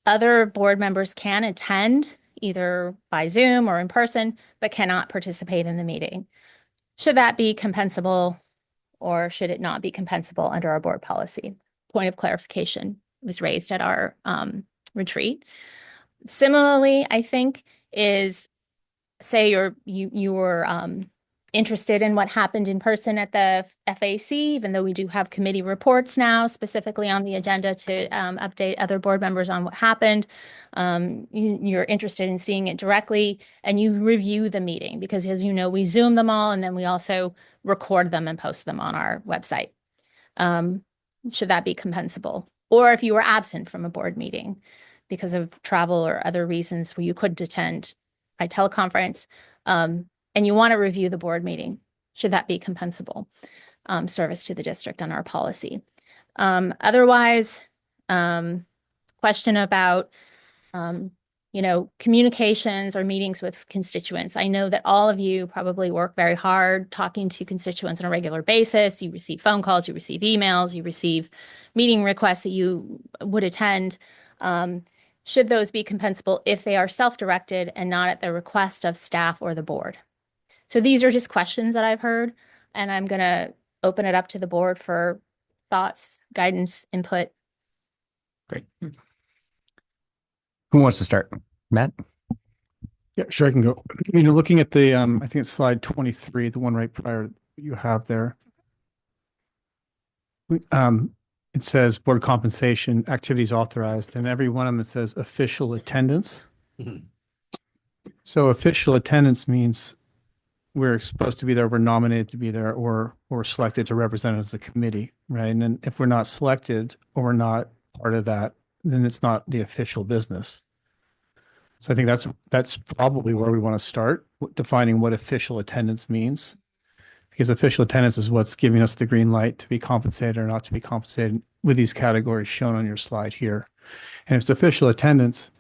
Other board members can attend either by Zoom or in person, but cannot participate in the meeting. Should that be compensable, or should it not be compensable under our board policy? Point of clarification was raised at our retreat. Similarly, I think is, say you were interested in what happened in person at the FAC, even though we do have committee reports now specifically on the agenda to update other board members on what happened. You're interested in seeing it directly, and you review the meeting, because as you know, we Zoom them all, and then we also record them and post them on our website. Should that be compensable? Or if you were absent from a board meeting because of travel or other reasons where you couldn't attend by teleconference, and you want to review the board meeting, should that be compensable service to the district on our policy? Otherwise, question about, communications or meetings with constituents. I know that all of you probably work very hard talking to constituents on a regular basis. You receive phone calls, you receive emails, you receive meeting requests that you would attend. Should those be compensable if they are self-directed and not at the request of staff or the board? So these are just questions that I've heard, and I'm going to open it up to the board for thoughts, guidance, input. Great. Who wants to start? Matt? Yeah, sure, I can go. Looking at the, I think it's slide 23, the one right prior you have there. It says board compensation activities authorized, and every one of them it says official attendance. Mhm. So official attendance means we're supposed to be there, we're nominated to be there, or selected to represent as a committee, right? And then if we're not selected or we're not part of that, then it's not the official business. So I think that's probably where we want to start, defining what official attendance means, because official attendance is what's giving us the green light to be compensated or not to be compensated with these categories shown on your slide here. And if it's official attendance,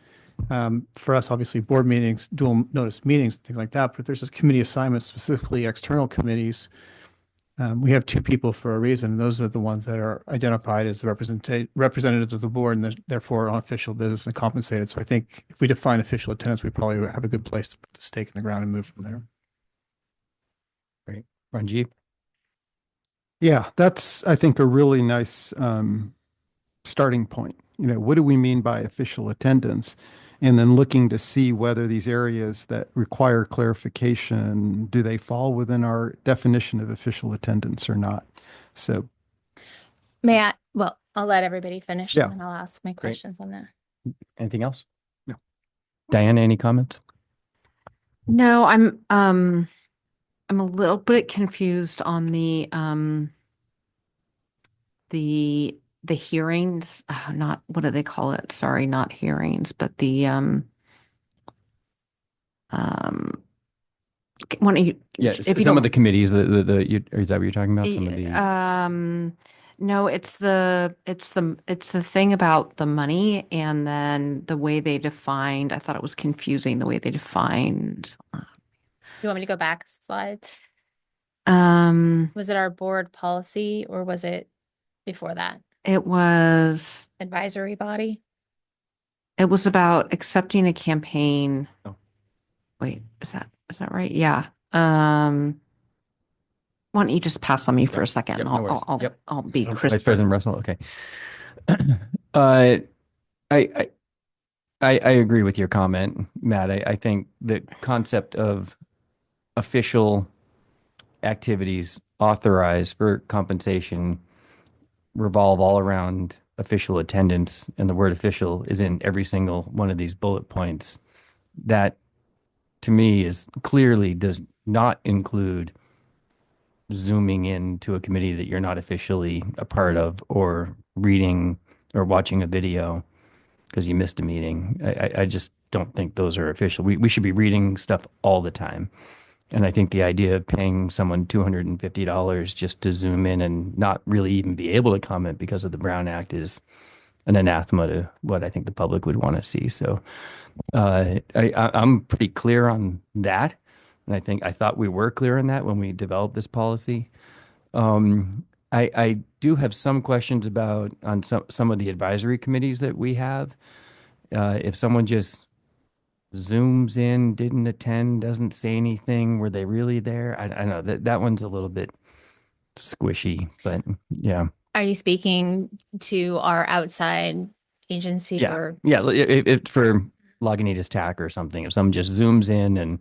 for us, obviously board meetings, dual notice meetings, things like that, but if there's a committee assignment, specifically external committees, we have 2 people for a reason. Those are the ones that are identified as the representatives of the board, and therefore on official business and compensated. So I think if we define official attendance, we probably have a good place to put the stake in the ground and move from there. Great. Ranjeev? Yeah, that's, I think, a really nice starting point. What do we mean by official attendance? And then looking to see whether these areas that require clarification, do they fall within our definition of official attendance or not? So, I'll let everybody finish, Yeah. and then I'll ask my questions on that. Anything else? No. Diana, any comments? No, I'm a little bit confused on the hearings, not, what do they call it? Sorry, not hearings, but the one of you, Yes, if you some don't- of the committees, is that what you're talking about? Some of the no, it's the thing about the money, and then the way they defined, I thought it was confusing the way they defined. You want me to go back slides? Um, Was it our board policy, or was it before that? it was Advisory body? about accepting a campaign. Oh. Wait, is that right? Yeah. Why don't you just pass on me for a second? Yep, no worries. Yep. I'll be Okay. crisp. Vice President Russell, okay. I I agree with your comment, Matt. I think the concept of official activities authorized for compensation revolve all around official attendance, and the word official is in every single one of these bullet points. That to me is clearly does not include zooming into a committee that you're not officially a part of, or reading or watching a video because you missed a meeting. I just don't think those are official. We should be reading stuff all the time. And I think the idea of paying someone $250 just to zoom in and not really even be able to comment because of the Brown Act is an anathema to what I think the public would want to see. So I'm pretty clear on that. And I thought we were clear on that when we developed this policy. I do have some questions about on some of the advisory committees that we have. If someone just zooms in, didn't attend, doesn't say anything, were they really there? I know that one's a little bit squishy, but yeah. Are you speaking to our outside agency Yeah. or? Yeah. If for Lagunitas TAC or something, if someone just zooms in and,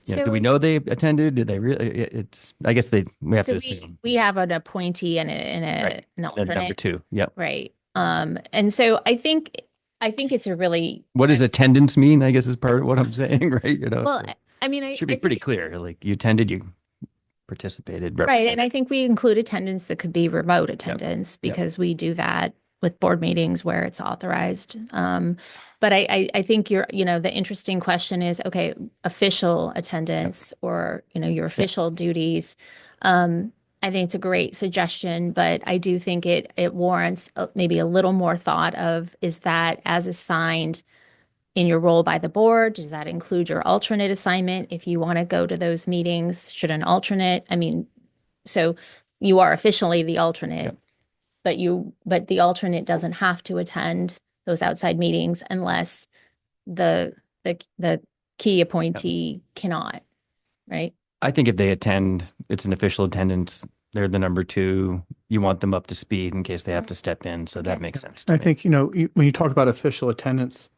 do we know they attended? Did they really? I guess we have to assume. We have an appointee and Right. an And then number alternate. two. Yep. Right. And so I think it's a really. What does attendance mean? I guess is part of what I'm saying, right? Well, So I mean, it should be I pretty think, clear. Like you attended, you participated. right. And I think we include attendance that could be remote attendance because we do that with board meetings where it's authorized. But I think the interesting question is, okay, official attendance or, your official duties. I think it's a great suggestion, but I do think it warrants maybe a little more thought of, is that as assigned in your role by the board? Does that include your alternate assignment? If you want to go to those meetings, should an alternate, so you are officially the alternate, but the alternate doesn't have to attend those outside meetings unless the key appointee cannot, right? I think if they attend, it's an official attendance. They're the number two. You want them up to speed in case they have to step in. So that Okay. makes sense to I me. think, when you talk about official attendance,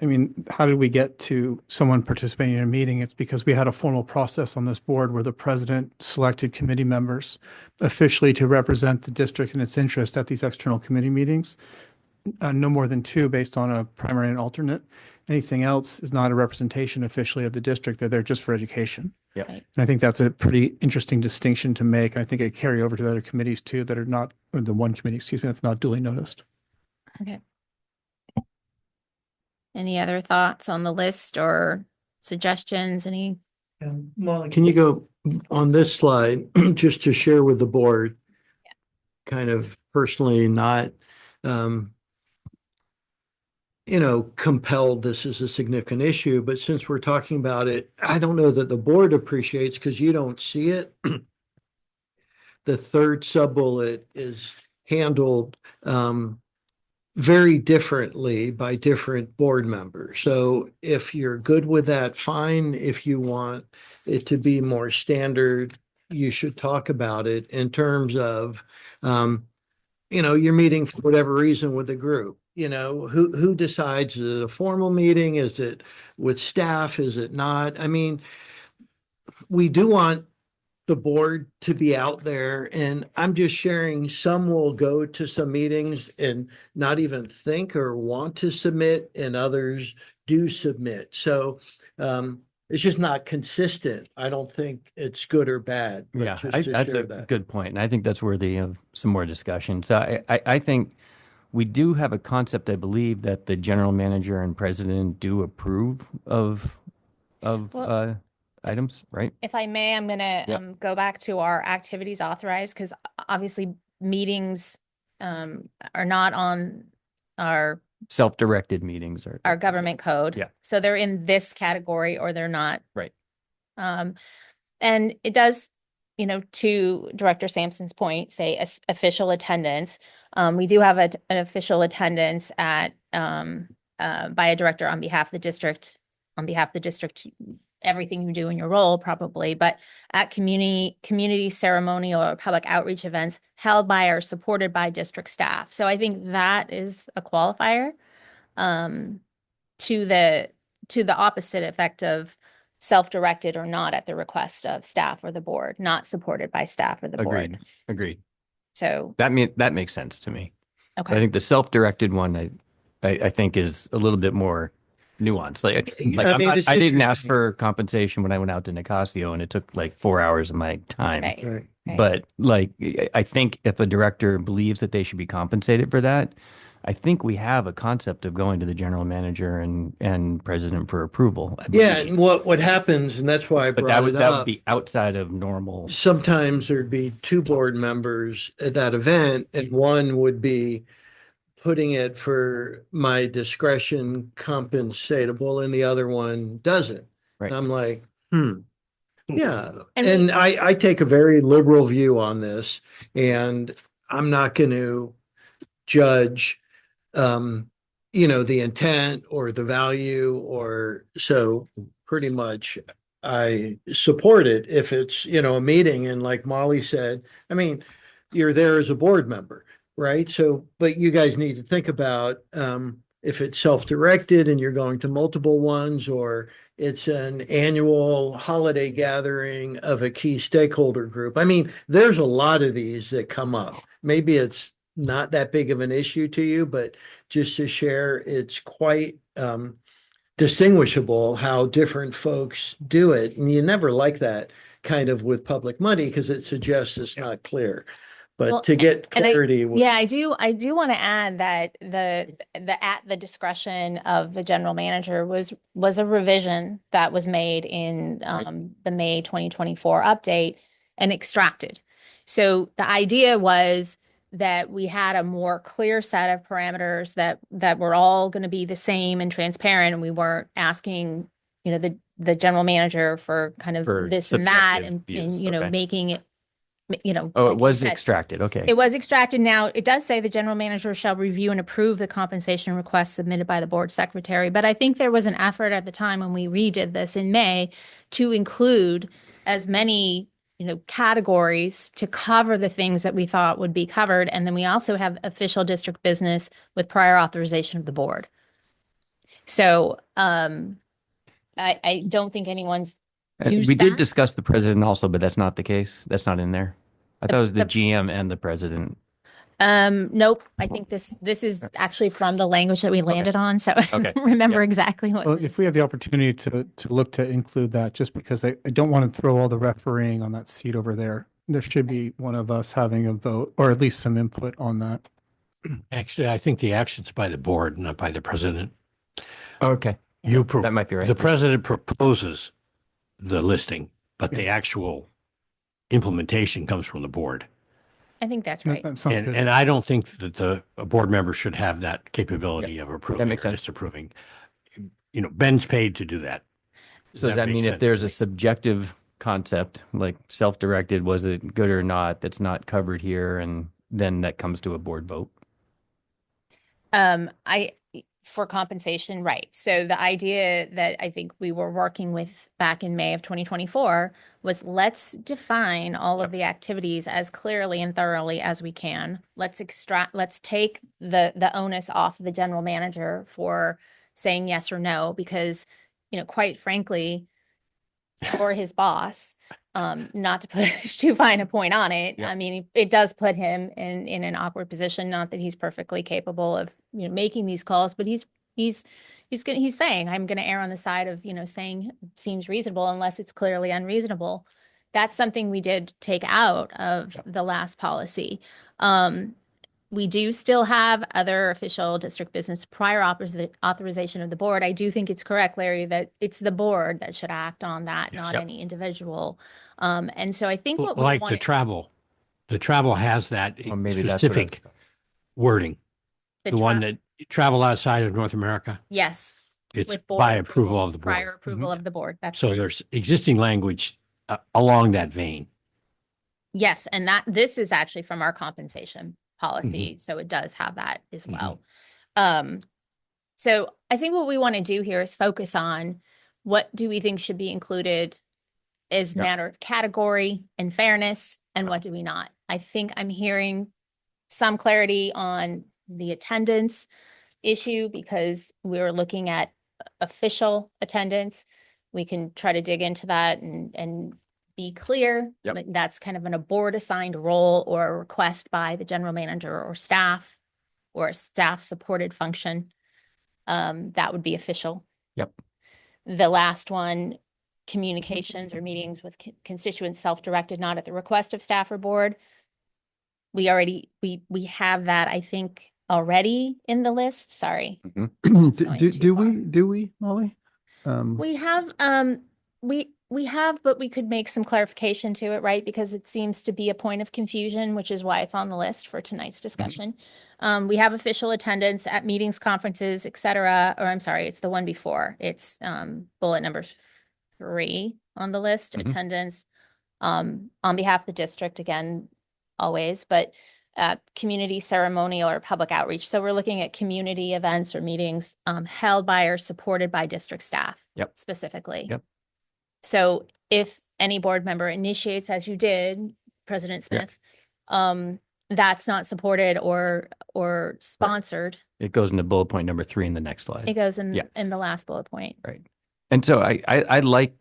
how did we get to someone participating in a meeting? It's because we had a formal process on this board where the president selected committee members officially to represent the district and its interest at these external committee meetings. No more than two based on a primary and alternate. Anything else is not a representation officially of the district. They're there just for education. Yep. Right. And I think that's a pretty interesting distinction to make. I think it carry over to the other committees too that are not, or the one committee, excuse me, that's not duly noticed. Okay. Any other thoughts on the list or suggestions? Molly, can you go on this slide just to share with the board? Kind of personally not, compelled this is a significant issue, but since we're talking about it, I don't know that the board appreciates because you don't see it. The third sub-bullet is handled very differently by different board members. So if you're good with that, fine. If you want it to be more standard, you should talk about it in terms of, you're meeting for whatever reason with a group. Who decides? Is it a formal meeting? Is it with staff? Is it not? We do want the board to be out there, and I'm just sharing, some will go to some meetings and not even think or want to submit, and others do submit. So it's just not consistent. I don't think it's good or bad. But Yeah, just to that's share a that. good point. And I think that's worthy of some more discussion. So I think we do have a concept, I believe, that the general manager and president do approve of Well, items, right? If I may, I'm going to go back to our activities authorized, because obviously meetings are not on our Self-directed meetings are government code. Yeah. So they're in this category or they're not. Right. And it does, to Director Sampson's point, say official attendance. We do have an official attendance at by a director on behalf of the district, everything you do in your role probably, but at community ceremonial or public outreach events held by or supported by district staff. So I think that is a qualifier. to the opposite effect of self-directed or not at the request of staff or the board, not supported by staff or the board. Agreed. So, That makes sense to me. But I okay. think the self-directed one, I think is a little bit more nuanced. Like I mean, it's I didn't ask interesting. for compensation when I went out to Nicasio, and it took like 4 hours of my time. Right. Right. Right. But like, I think if a director believes that they should be compensated for that, I think we have a concept of going to the general manager and president for approval. I Yeah, believe. and what happens, and that's why I But brought it that would up. be outside of normal. Sometimes there'd be two board members at that event, and one would be putting it for my discretion compensatable, and the other one doesn't. Right. And I'm like, yeah. And And I take a very liberal view on this, and I'm not going to judge, um, the intent or the value, or so pretty much I support it if it's, a meeting. And like Molly said, I mean, you're there as a board member, right? So, but you guys need to think about, if it's self-directed and you're going to multiple ones, or it's an annual holiday gathering of a key stakeholder group. I mean, there's a lot of these that come up. Maybe it's not that big of an issue to you, but just to share, it's quite distinguishable how different folks do it. And you never like that kind of with public money because it suggests it's not clear. But Well, to get and clarity, yeah, I do want to add that the at the discretion of the general manager was a revision that was made in the May 2024 update and extracted. So the idea was that we had a more clear set of parameters that were all going to be the same and transparent, and we weren't asking, the general manager for kind of For this and that, subjective and views. and making it, Oh, like it you was said. extracted. Okay. It was extracted. Now, it does say the general manager shall review and approve the compensation requests submitted by the board secretary. But I think there was an effort at the time when we redid this in May to include as many, categories to cover the things that we thought would be covered. And then we also have official district business with prior authorization of the board. So I don't think anyone's used We did that. discuss the president also, but that's not the case. That's not in there. I thought it was the the- GM and the president. Nope. I think this is actually from the language that we landed on. So I Okay. remember exactly what. Well, we if we have the opportunity to look to include that, just because I don't want to throw all the refereeing on that seat over there. There should be one of us having a vote or at least some input on that. Actually, I think the action's by the board, not by the president. Okay. That might be right. The president proposes the listing, but the actual implementation comes from the board. I think that's right. That sounds good. And I don't think that a board member should have that capability of approving makes or sense. disapproving. Ben's paid to do that. So does that makes mean if sense there's to a me. subjective concept, like self-directed, was it good or not, that's not covered here, and then that comes to a board vote? For compensation, right. So the idea that I think we were working with back in May of 2024 was let's define all of the activities as clearly and thoroughly as we can. Let's take the onus off the general manager for saying yes or no, because, quite frankly, or his boss, not to put too fine a point on it. Yeah. I mean, it does put him in an awkward position. Not that he's perfectly capable of, making these calls, but he's saying, I'm going to err on the side of, saying seems reasonable unless it's clearly unreasonable. That's something we did take out of the last policy. We do still have other official district business prior authorization of the board. I do think it's correct, Larry, that it's the board that should act on that, not any individual. And so I think what we Like want the travel has that Or maybe that's what I was- specific wording. The one that travel outside of North America, yes, it's with board by approval of the board. prior approval of the board. That's So there's existing language along that vein. yes, and this is actually from our compensation policy, so it does have that as well. So I think what we want to do here is focus on what do we think should be included as matter of category and fairness, and what do we not. I think I'm hearing some clarity on the attendance issue because we're looking at official attendance, we can try to dig into that and be clear. Yep. Like, that's kind of a board assigned role or a request by the general manager or staff, or a staff supported function. That would be official. Yep. The last one, communications or meetings with constituents self-directed, not at the request of staff or board. We have that, I think, already in the list. Sorry. It's going too Do far. we, Molly? We have, we have, but we could make some clarification to it, right? Because it seems to be a point of confusion, which is why it's on the list for tonight's discussion. We have official attendance at meetings, conferences, et cetera, or I'm sorry, it's the one before. It's, bullet number 3 on the list, attendance, on behalf of the district, again, always, but community ceremonial or public outreach. So we're looking at community events or meetings held by or supported by district staff. Yep. Specifically. Yep. So if any board member initiates, as you did, President Yep. Smith, that's not supported or sponsored, It goes into bullet point number 3 in the next slide. it goes in Yeah. in the last bullet point. Right. And so I like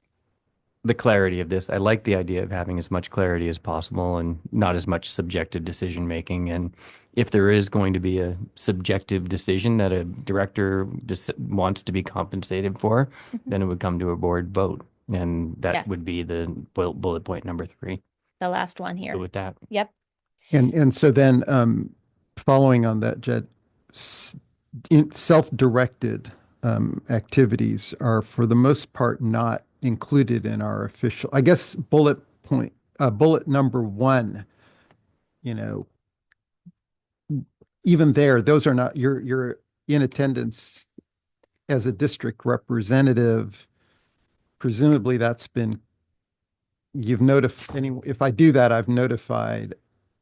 the clarity of this. I like the idea of having as much clarity as possible and not as much subjective decision making. And if there is going to be a subjective decision that a director wants to be compensated for, then it would come to a board vote. And that Yes. would be the bullet point number 3. The last one here. Go with that. Yep. And so then, following on that, Jed, self-directed activities are for the most part not included in our official, I guess, bullet number 1, even there, those are not, you're in attendance as a district representative. Presumably that's been, if I do that, I've notified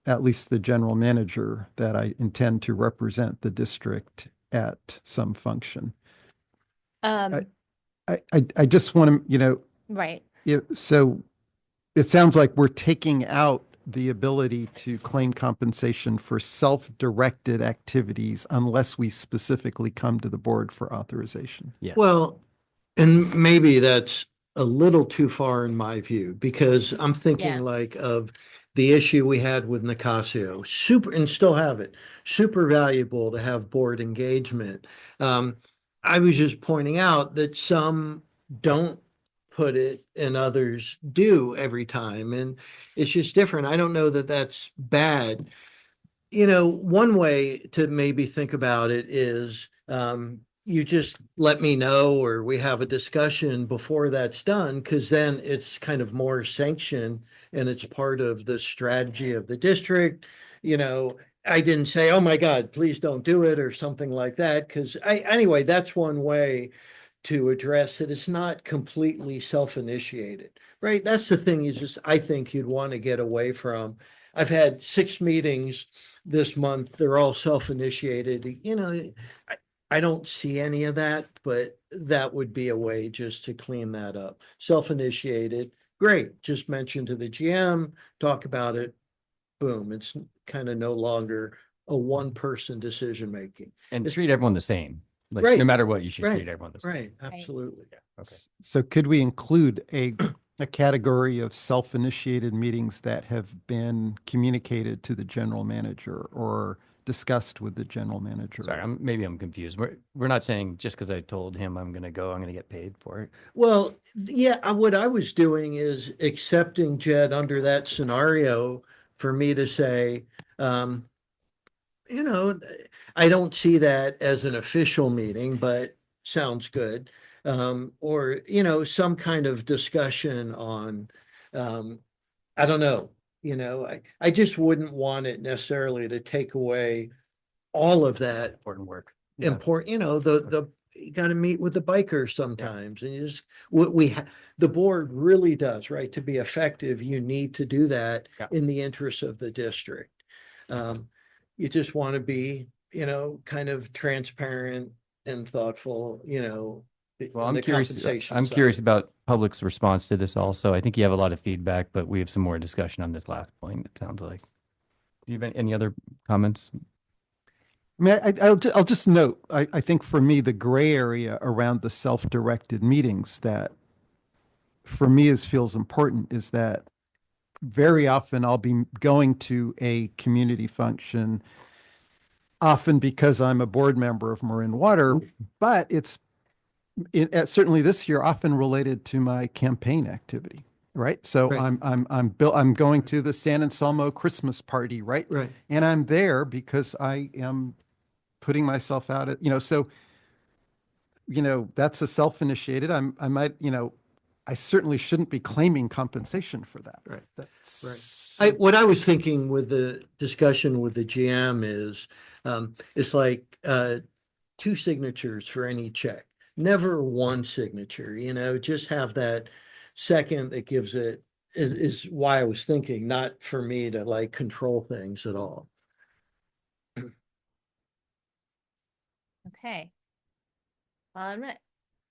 at least the general manager that I intend to represent the district at some function. I just want to, Right. so it sounds like we're taking out the ability to claim compensation for self-directed activities unless we specifically come to the board for authorization. Yes. Well, and maybe that's a little too far in my view, because I'm thinking Yeah. like of the issue we had with Nicasio, super, and still have it, super valuable to have board engagement. I was just pointing out that some don't put it and others do every time. And it's just different. I don't know that that's bad. One way to maybe think about it is, you just let me know, or we have a discussion before that's done, because then it's kind of more sanctioned and it's part of the strategy of the district. I didn't say, oh my God, please don't do it or something like that. Because anyway, that's one way to address it. It's not completely self-initiated, right? That's the thing I think you'd want to get away from. I've had 6 meetings this month. They're all self-initiated. I don't see any of that, but that would be a way just to clean that up. Self-initiated, great. Just mention to the GM, talk about it. Boom. It's kind of no longer a one-person decision-making. And treat everyone the same. Like, Right. no matter what, you should Right. treat everyone the same. Right, absolutely. Okay. So could we include a category of self-initiated meetings that have been communicated to the general manager or discussed with the general manager? Sorry, maybe I'm confused. We're not saying just because I told him I'm going to go, I'm going to get paid for it. Well, yeah, what I was doing is accepting Jed under that scenario for me to say, I don't see that as an official meeting, but sounds good. Or, some kind of discussion on, I don't know, I just wouldn't want it necessarily to take away all of that Important work. important, you got to meet with the bikers sometimes, and the board really does, right? To be effective, you need to do that Yeah. in the interest of the district. You just want to be, kind of transparent and thoughtful, Well, on the compensation I'm side. curious about public's response to this also. I think you have a lot of feedback, but we have some more discussion on this last point, it sounds like. Do you have any other comments? I mean, I'll just note, I think for me, the gray area around the self-directed meetings that for me feels important is that very often I'll be going to a community function, often because I'm a board member of Marin Water, but certainly this year often related to my campaign activity. Right. So Right. I'm going to the San Anselmo Christmas party. Right. Right. And I'm there because I am putting myself out so, that's a self-initiated. I might, I certainly shouldn't be claiming compensation for that. Right. That's What I was thinking with the discussion with the GM is, it's like, two signatures for any check, never one signature, just have that second that gives it, is why I was thinking, not for me to like control things at all. Okay. Well, I'm not,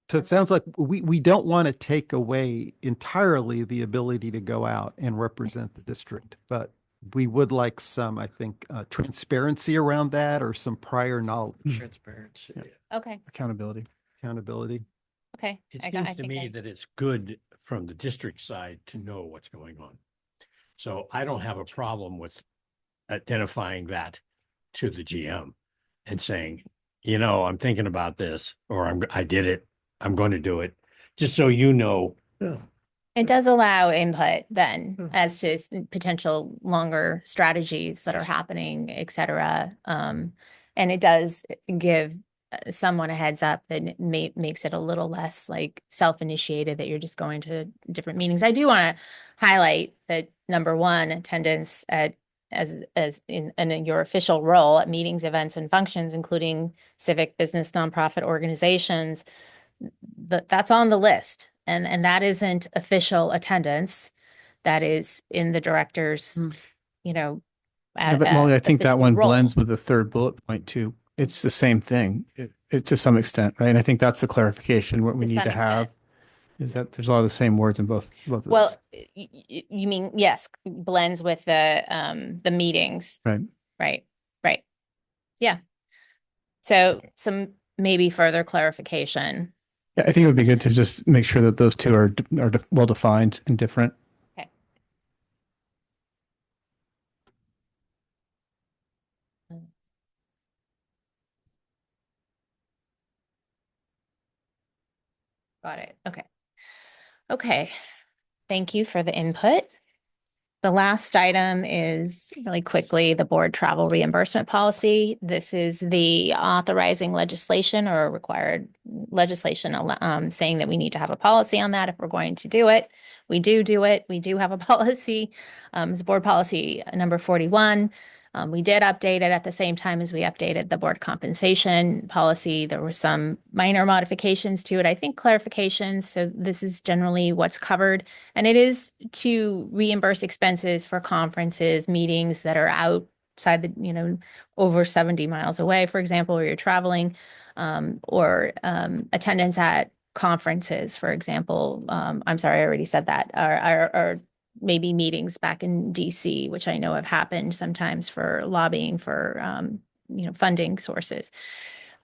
So it sounds like we don't want to take away entirely the ability to go out and represent the district, but we would like some, I think, transparency around that or some prior knowledge, Transparency. Yeah. okay, Accountability. accountability. okay. It I seems to think me that it's good from the district side to know what's going on. So I don't have a problem with identifying that to the GM and saying, I'm thinking about this, or I did it, I'm going to do it, just so you know. Yeah. It does allow input then Hmm. as to potential longer strategies that are Yes. happening, et cetera. And it does give someone a heads up that makes it a little less like self-initiated that you're just going to different meetings. I do want to highlight that number one, attendance at as in your official role at meetings, events, and functions, including civic, business, nonprofit organizations. That's on the list, and that isn't official attendance. That is in the director's, Hmm. you know, Yeah, but Molly, I think that official one role. blends with the third bullet point too. It's the same thing, it to some extent, right? And I think that's the clarification what we To need some to have extent. is that there's a lot of the same words in both of those. Well, you mean, yes, blends with the meetings, Right. right? Right. Yeah. So some maybe further clarification. Yeah, I think it would be good to just make sure that those two are well defined and different. Okay. Got it. Okay. Okay. Thank you for the input. The last item is really quickly the board travel reimbursement policy. This is the authorizing legislation or required legislation saying that we need to have a policy on that if we're going to do it. We do it. We do have a policy. It's board policy number 41. We did update it at the same time as we updated the board compensation policy. There were some minor modifications to it, I think clarifications. So this is generally what's covered. And it is to reimburse expenses for conferences, meetings that are outside the, over 70 miles away, for example, where you're traveling, or attendance at conferences, for example. I'm sorry, I already said that, or maybe meetings back in DC, which I know have happened sometimes for lobbying for, funding sources.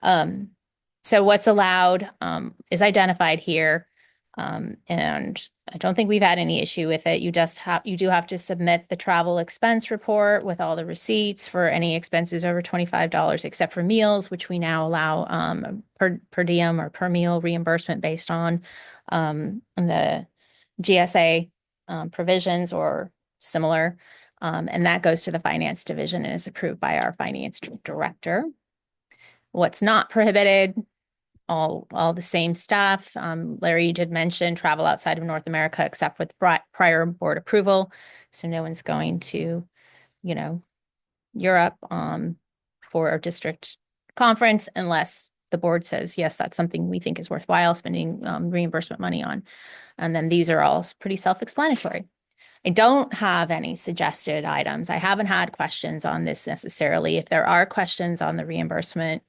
So what's allowed is identified here. And I don't think we've had any issue with it. You do have to submit the travel expense report with all the receipts for any expenses over $25, except for meals, which we now allow per diem or per meal reimbursement based on the GSA provisions or similar. And that goes to the finance division and is approved by our finance director. What's not prohibited, all the same stuff. Larry, you did mention travel outside of North America except with prior board approval. So no one's going to, Europe for a district conference unless the board says, yes, that's something we think is worthwhile spending reimbursement money on. And then these are all pretty self-explanatory. I don't have any suggested items. I haven't had questions on this necessarily. If there are questions on the reimbursement,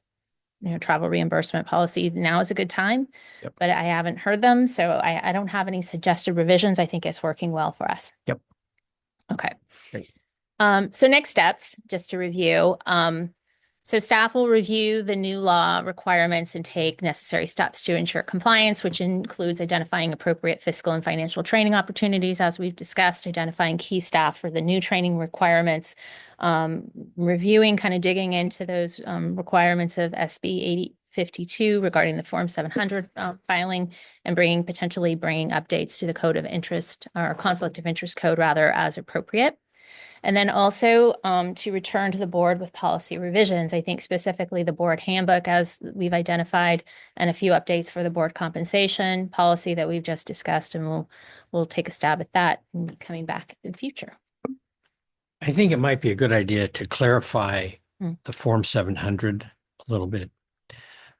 travel reimbursement policy, now is a good time. Yep. But I haven't heard them. So I don't have any suggested revisions. I think it's working well for us. Yep. Okay. Great. So next steps, just to review, So staff will review the new law requirements and take necessary steps to ensure compliance, which includes identifying appropriate fiscal and financial training opportunities, as we've discussed, identifying key staff for the new training requirements, reviewing, kind of digging into those requirements of SB 8052 regarding the Form 700 filing, and potentially bringing updates to the code of interest, or conflict of interest code rather, as appropriate. And then also to return to the board with policy revisions. I think specifically the board handbook, as we've identified, and a few updates for the board compensation policy that we've just discussed, and we'll take a stab at that and be coming back in the future. I think it might be a good idea to clarify Mm. the Form 700 a little bit.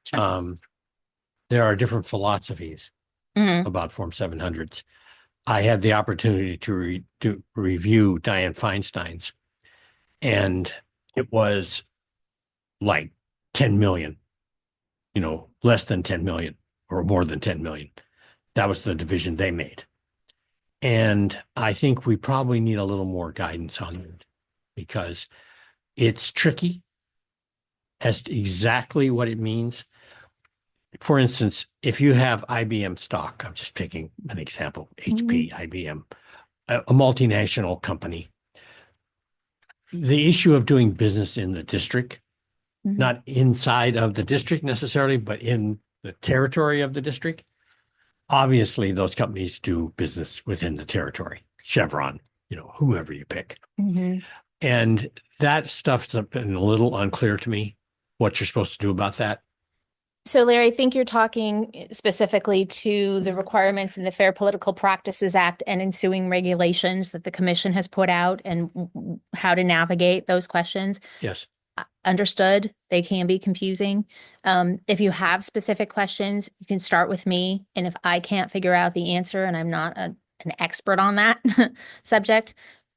Sure. There are different philosophies Mhm. about Form 700s. I had the opportunity to review Dianne Feinstein's, and it was like 10 million, less than 10 million or more than 10 million. That was the division they made. And I think we probably need a little more guidance on it because it's tricky as to exactly what it means. For instance, if you have IBM stock, I'm just picking an example, HP, IBM, a multinational company, the issue of doing business in the district, Mhm. not inside of the district necessarily, but in the territory of the district, obviously those companies do business within the territory, Chevron, whoever you pick. Mhm. And that stuff's been a little unclear to me, what you're supposed to do about that. So Larry, I think you're talking specifically to the requirements in the Fair Political Practices Act and ensuing regulations that the commission has put out, and how to navigate those questions. Yes. Understood. They can be confusing. If you have specific questions, you can start with me. And if I can't figure out the answer, and I'm not an expert on that subject,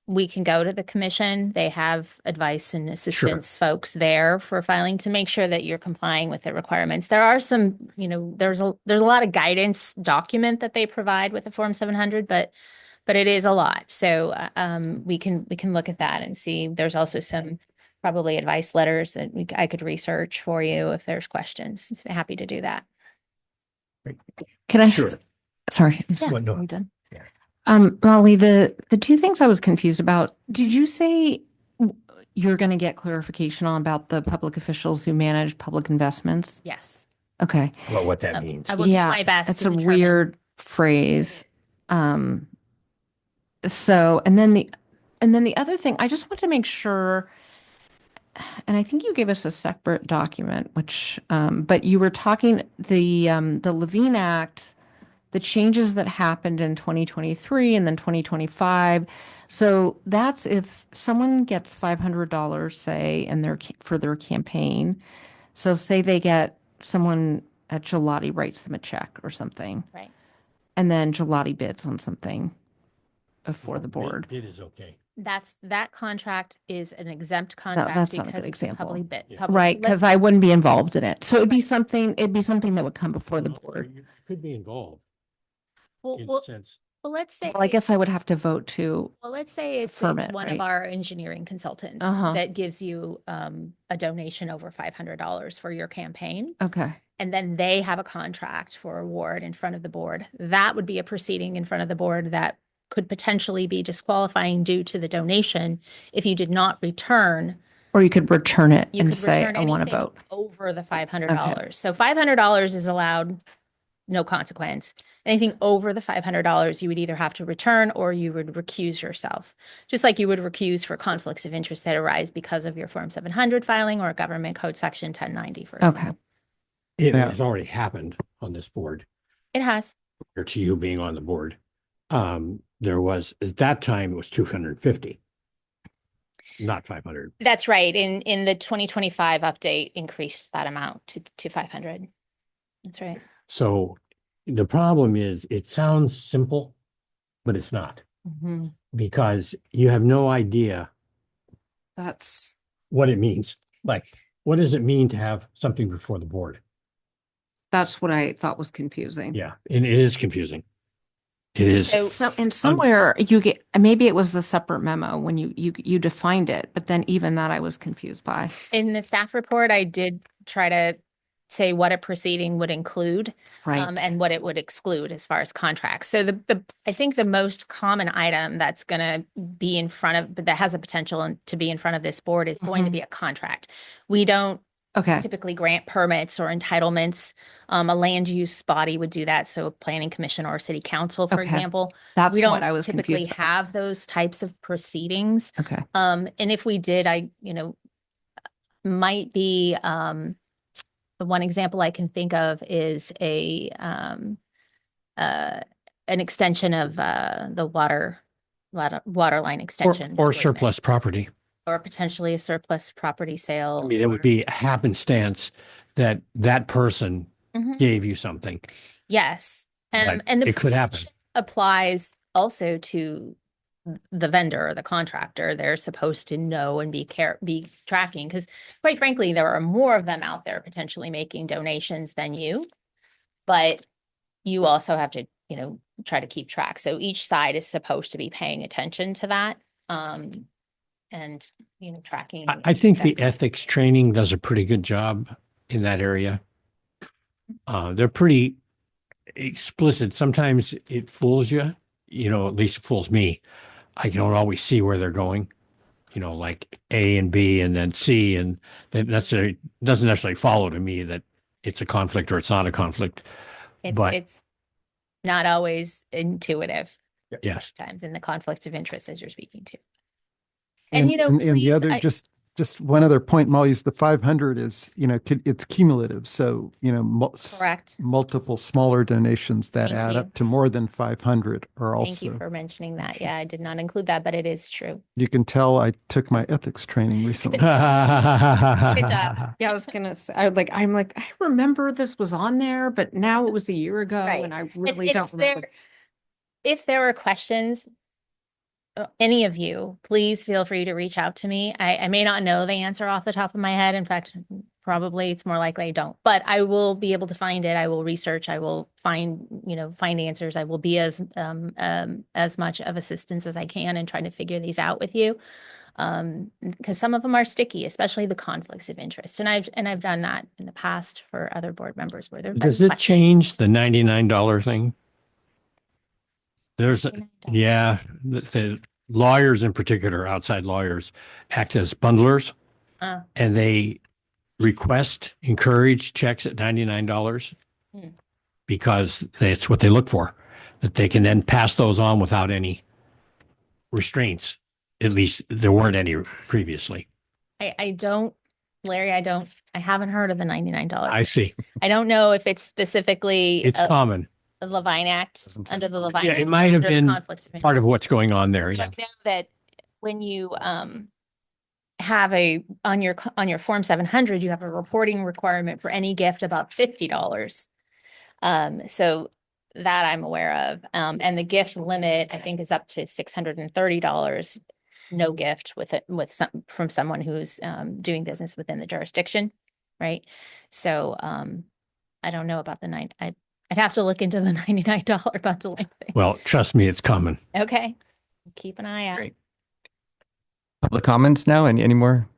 we can go to the commission. They have advice and assistance folks there for filing to make sure that you're complying with the requirements. There are some, there's a lot of guidance document that they provide with the Form 700, but it is a lot. So we can look at that and see. There's also some probably advice letters that I could research for you if there's questions. So happy to do that. Can I? Sure. Sorry. Yeah, Well, no. are you done? Molly, the two things I was confused about, did you say you're going to get clarification on about the public officials who manage public investments? Yes. Okay. Well, what that means. I will do my best. It's to a determine. weird phrase. So, and then the other thing, I just want to make sure, and I think you gave us a separate document, which, but you were talking the Levine Act, the changes that happened in 2023 and then 2025. So that's if someone gets $500, say, for their campaign. So say they get someone at Gelati writes them a check or something. Right. And then Gelati bids on something for the board. Bid is okay. That contract is an exempt contract that's not a because good it's example. public bid. Yeah. Right, because I wouldn't be involved in it. So it'd be something that would come before the board. You could be involved in a Well, sense. let's say. Well, I guess I would have to vote to. Well, let's say it's affirm one it, of right? our engineering consultants Uh-huh. that gives you a donation over $500 for your campaign. Okay. And then they have a contract for award in front of the board. That would be a proceeding in front of the board that could potentially be disqualifying due to the donation if you did not return. Or you could return it You and could say, return I want to anything vote. over the $500. So $500 is allowed, no consequence. Anything over the $500, you would either have to return or you would recuse yourself, just like you would recuse for conflicts of interest that arise because of your Form 700 filing or Government Code Section 1090. For Okay. example. It Yeah. has already happened on this board, It has. or to you being on the board. There was, at that time, it was 250, not 500. That's right. In the 2025 update, increased that amount to 500. That's right. So the problem is, it sounds simple, but it's not, Mhm. because you have no idea That's what it means. Like, what does it mean to have something before the board? what I thought was confusing. Yeah, and it is confusing. It is. So, and somewhere you get, maybe it was the separate memo when you defined it, but then even that I was confused by. In the staff report, I did try to say what a proceeding would include. Right. And what it would exclude as far as contracts. So I think the most common item that's going to be in front of, but that has a potential to be in front of this board is going to be a contract. We don't Okay. typically grant permits or entitlements. A land use body would do that. So a planning commission or a city council, for Okay. example. That's We don't what I was typically confused by. have those types of proceedings. Okay. And if we did, might be, the one example I can think of is an extension of the water line extension. Or agreement, surplus property. or potentially a surplus property sale. I mean, it would be a happenstance that that person Mhm. gave you something. Yes. But And the it could happen. protection applies also to the vendor or the contractor. They're supposed to know and be tracking, because quite frankly, there are more of them out there potentially making donations than you. But you also have to, try to keep track. So each side is supposed to be paying attention to that. And, tracking. I think the exactly. ethics training does a pretty good job in that area. They're pretty explicit. Sometimes it fools you, at least it fools me. I don't always see where they're going, like A and B and then C, and that doesn't necessarily follow to me that it's a conflict or it's not a conflict. But It's not always intuitive. yes. Times in the conflicts of interest as you're speaking to. And, and the please, other, just one other point, Molly, is the 500 is, it's cumulative. So, correct. multiple smaller donations that Thank add you. up to more than 500 are Thank you also, for mentioning that. Yeah, I did not include that, but it is true. you can tell I took my ethics training recently. Good job. Yeah, I was gonna say, I'm like, I remember this was on there, but now it was a year ago Right. and I really And don't remember. if there are questions, any of you, please feel free to reach out to me. I may not know the answer off the top of my head. In fact, probably it's more likely I don't, but I will be able to find it. I will research. I will find answers. I will be as much of assistance as I can in trying to figure these out with you. Because some of them are sticky, especially the conflicts of interest. And I've done that in the past for other board members where there's Does it change the $99 thing? There's the lawyers in particular, outside lawyers, act as bundlers, and they encourage checks at $99 because it's what they look for, that they can then pass those on without any restraints. At least there weren't any previously. I don't, Larry, I haven't heard of the $99. I see. I don't know if it's specifically It's common. the Levine Act, under the Levine. Yeah, Act, it might have under been conflicts of part of interest. what's going on there. I Yeah. know that when you have on your Form 700, you have a reporting requirement for any gift about $50. So that I'm aware of. And the gift limit, I think, is up to $630. No gift from someone who's doing business within the jurisdiction, right? So I don't know about I'd have to look into the $99 bundling thing. Well, trust me, it's coming. Okay, keep an eye out. Great. Public comments now? Any more?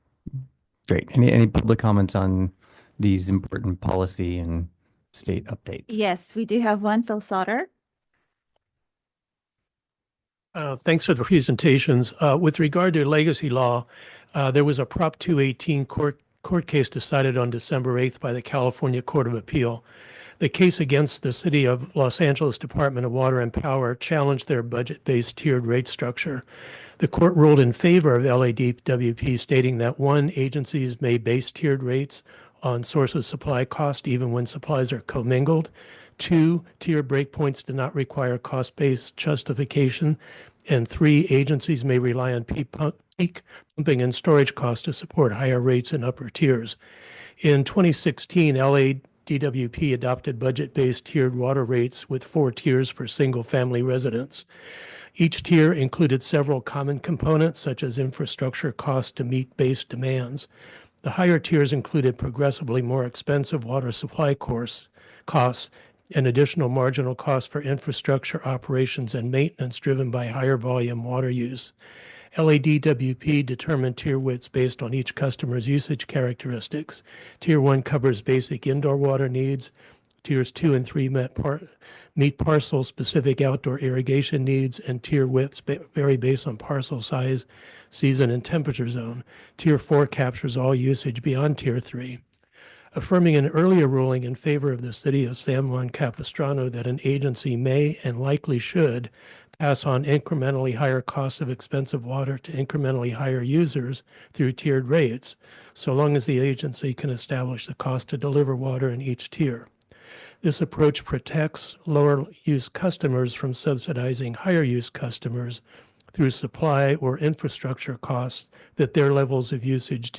Great. Any public comments on these important policy and state updates? Yes, we do have one, Phil Sauter. Thanks for the presentations. With regard to legacy law, there was a Prop 218 court case decided on December 8th by the California Court of Appeal. The case against the City of Los Angeles Department of Water and Power challenged their budget-based tiered rate structure. The court ruled in favor of LADWP, stating that 1, agencies may base tiered rates on source of supply cost even when supplies are commingled. 2, tier breakpoints do not require cost-based justification. And 3, agencies may rely on peak pumping and storage costs to support higher rates in upper tiers. In 2016, LADWP adopted budget-based tiered water rates with 4 tiers for single-family residents. Each tier included several common components, such as infrastructure costs to meet base demands. The higher tiers included progressively more expensive water supply costs and additional marginal costs for infrastructure operations and maintenance driven by higher volume water use. LADWP determined tier widths based on each customer's usage characteristics. Tier 1 covers basic indoor water needs. Tiers 2 and 3 meet parcel-specific outdoor irrigation needs, and tier widths vary based on parcel size, season, and temperature zone. Tier 4 captures all usage beyond Tier 3. Affirming an earlier ruling in favor of the city of San Juan Capistrano that an agency may and likely should pass on incrementally higher costs of expensive water to incrementally higher users through tiered rates, so long as the agency can establish the cost to deliver water in each tier. This approach protects lower use customers from subsidizing higher use customers through supply or infrastructure costs that their levels of usage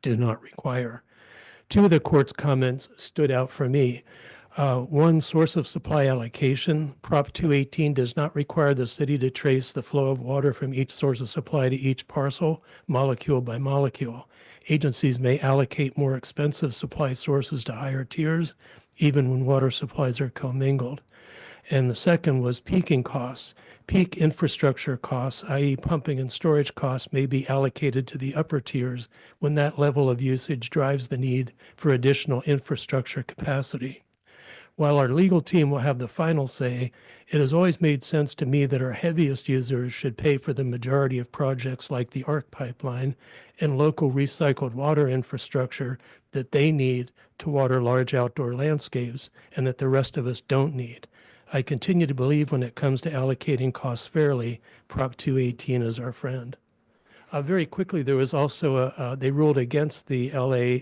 do not require. Two of the court's comments stood out for me. One, source of supply allocation. Prop 218 does not require the city to trace the flow of water from each source of supply to each parcel, molecule by molecule. Agencies may allocate more expensive supply sources to higher tiers, even when water supplies are commingled. And the second was peaking costs. Peak infrastructure costs, i.e. pumping and storage costs, may be allocated to the upper tiers when that level of usage drives the need for additional infrastructure capacity. While our legal team will have the final say, it has always made sense to me that our heaviest users should pay for the majority of projects like the ARC pipeline and local recycled water infrastructure that they need to water large outdoor landscapes and that the rest of us don't need. I continue to believe when it comes to allocating costs fairly, Prop 218 is our friend. Very quickly, there was also they ruled against the LA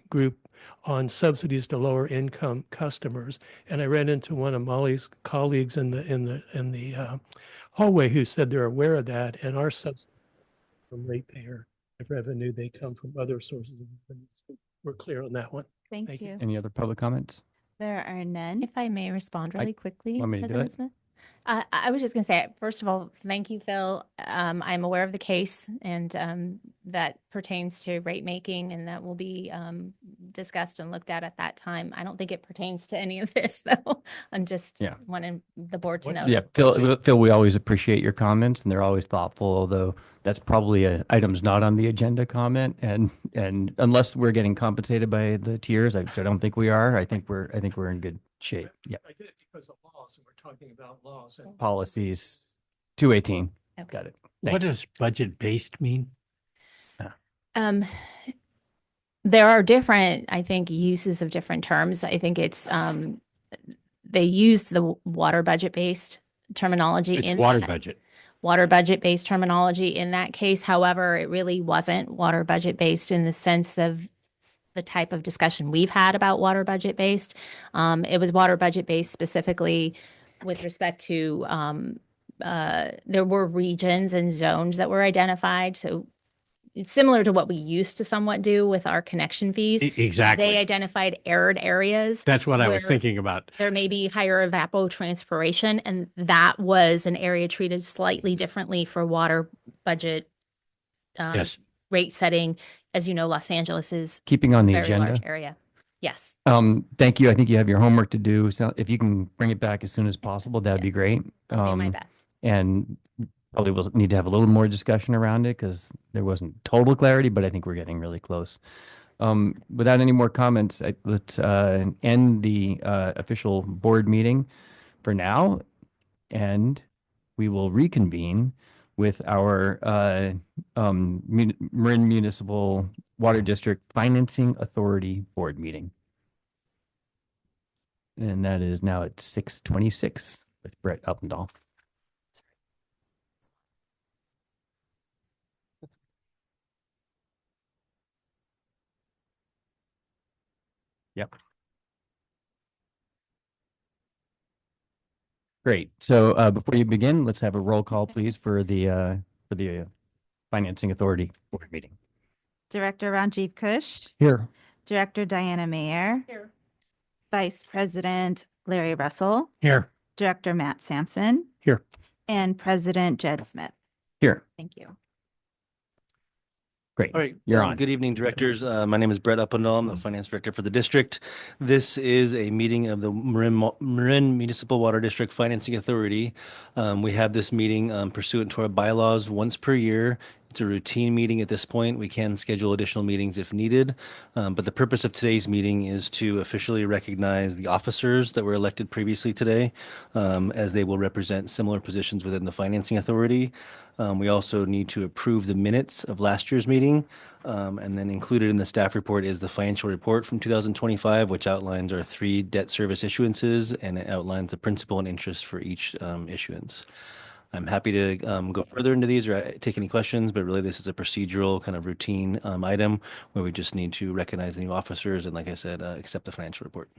group on subsidies to lower income customers, and I ran into one of Molly's colleagues in the hallway who said they're aware of that, and our subsidies from ratepayer revenue, they come from other sources of revenue. So we're clear on that one. Thank Thank you. you. Any other public comments? There are none. If I may respond really quickly, want me to do President it? Smith? I was just going to say, first of all, thank you, Phil. I'm aware of the case, and that pertains to rate making, and that will be discussed and looked at that time. I don't think it pertains to any of this, though. I'm just wanting the board to know. Yeah, Phil, we always appreciate your comments, and they're always thoughtful, although that's probably a items not on the agenda comment. And unless we're getting compensated by the tiers, which I don't think we are, I think we're in good shape. Yeah. I did it because of laws, and we're talking about laws. And Policies 218. Okay. Got it. What does budget-based mean? There are different, I think, uses of different terms. I think it's they use the water budget-based terminology It's in water that. budget. Water budget-based terminology in that case. However, it really wasn't water budget-based in the sense of the type of discussion we've had about water budget-based. It was water budget-based specifically with respect to there were regions and zones that were identified. So it's similar to what we used to somewhat do with our connection fees. Exactly. They identified arid areas. That's what I was where thinking about. There may be higher evapotranspiration, and that was an area treated slightly differently for water budget Yes. rate setting. As you know, Los Angeles is Keeping on a the very agenda. large area. Yes. Thank you. I think you have your homework to do. So if you can bring it back as soon as possible, that'd be great. I'll do my best. And probably we'll need to have a little more discussion around it because there wasn't total clarity, but I think we're getting really close. Without any more comments, let's end the official board meeting for now, and we will reconvene with our Marin Municipal Water District Financing Authority Board meeting. And that is now at 6:26 with Brett Uppendahl. Yep. Great. So before you begin, let's have a roll call, please, for the Financing Authority Board meeting. Director Ranjiv Kush, Here. Director Diana Mayer. Here. Vice President Larry Russell, Here. Director Matt Sampson. Here. And President Jed Smith. Here. Thank you. Great. All right. You're on. Good evening, directors. My name is Brett Uppendall. I'm the finance director for the district. This is a meeting of the Marin Municipal Water District Financing Authority. We have this meeting pursuant to our bylaws once per year. It's a routine meeting at this point. We can schedule additional meetings if needed. But the purpose of today's meeting is to officially recognize the officers that were elected previously today, as they will represent similar positions within the financing authority. We also need to approve the minutes of last year's meeting. And then included in the staff report is the financial report from 2025, which outlines our 3 debt service issuances, and it outlines the principal and interest for each issuance. I'm happy to go further into these or take any questions, but really this is a procedural kind of routine item where we just need to recognize the new officers and, like I said, accept the financial report.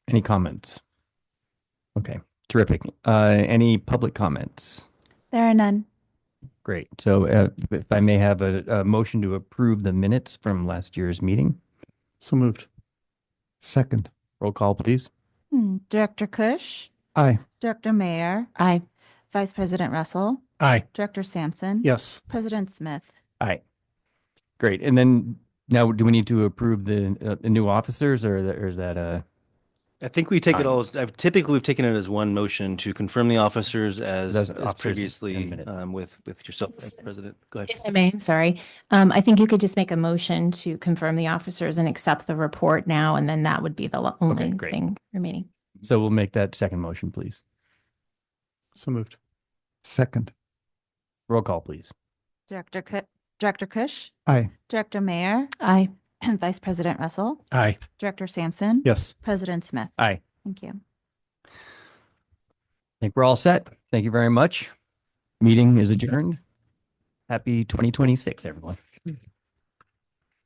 Any comments? Okay, terrific. Any public comments? There are none. Great. So if I may have a motion to approve the minutes from last year's meeting. So moved. Second. Roll call, please. Director Kush, Aye. Director Mayer, Aye. Vice President Russell, Aye. Director Sampson. Yes. President Smith. Aye. Great. And then now, do we need to approve the new officers, or is that I think we take it Fine. all, typically we've taken it as one motion to confirm the officers Those as officers previously and minutes. with yourself as president. Go ahead. If I may, I'm sorry. I think you could just make a motion to confirm the officers and accept the report now, and then that would be the only great. thing remaining. So we'll make that second motion, please. So moved. Second. Roll call, please. Director Kush, Aye. Director Mayer, Aye. Vice President Russell, Aye. Director Sampson. Yes. President Smith. Aye. Thank you. I think we're all set. Thank you very much. Meeting is adjourned. Happy 2026, everyone.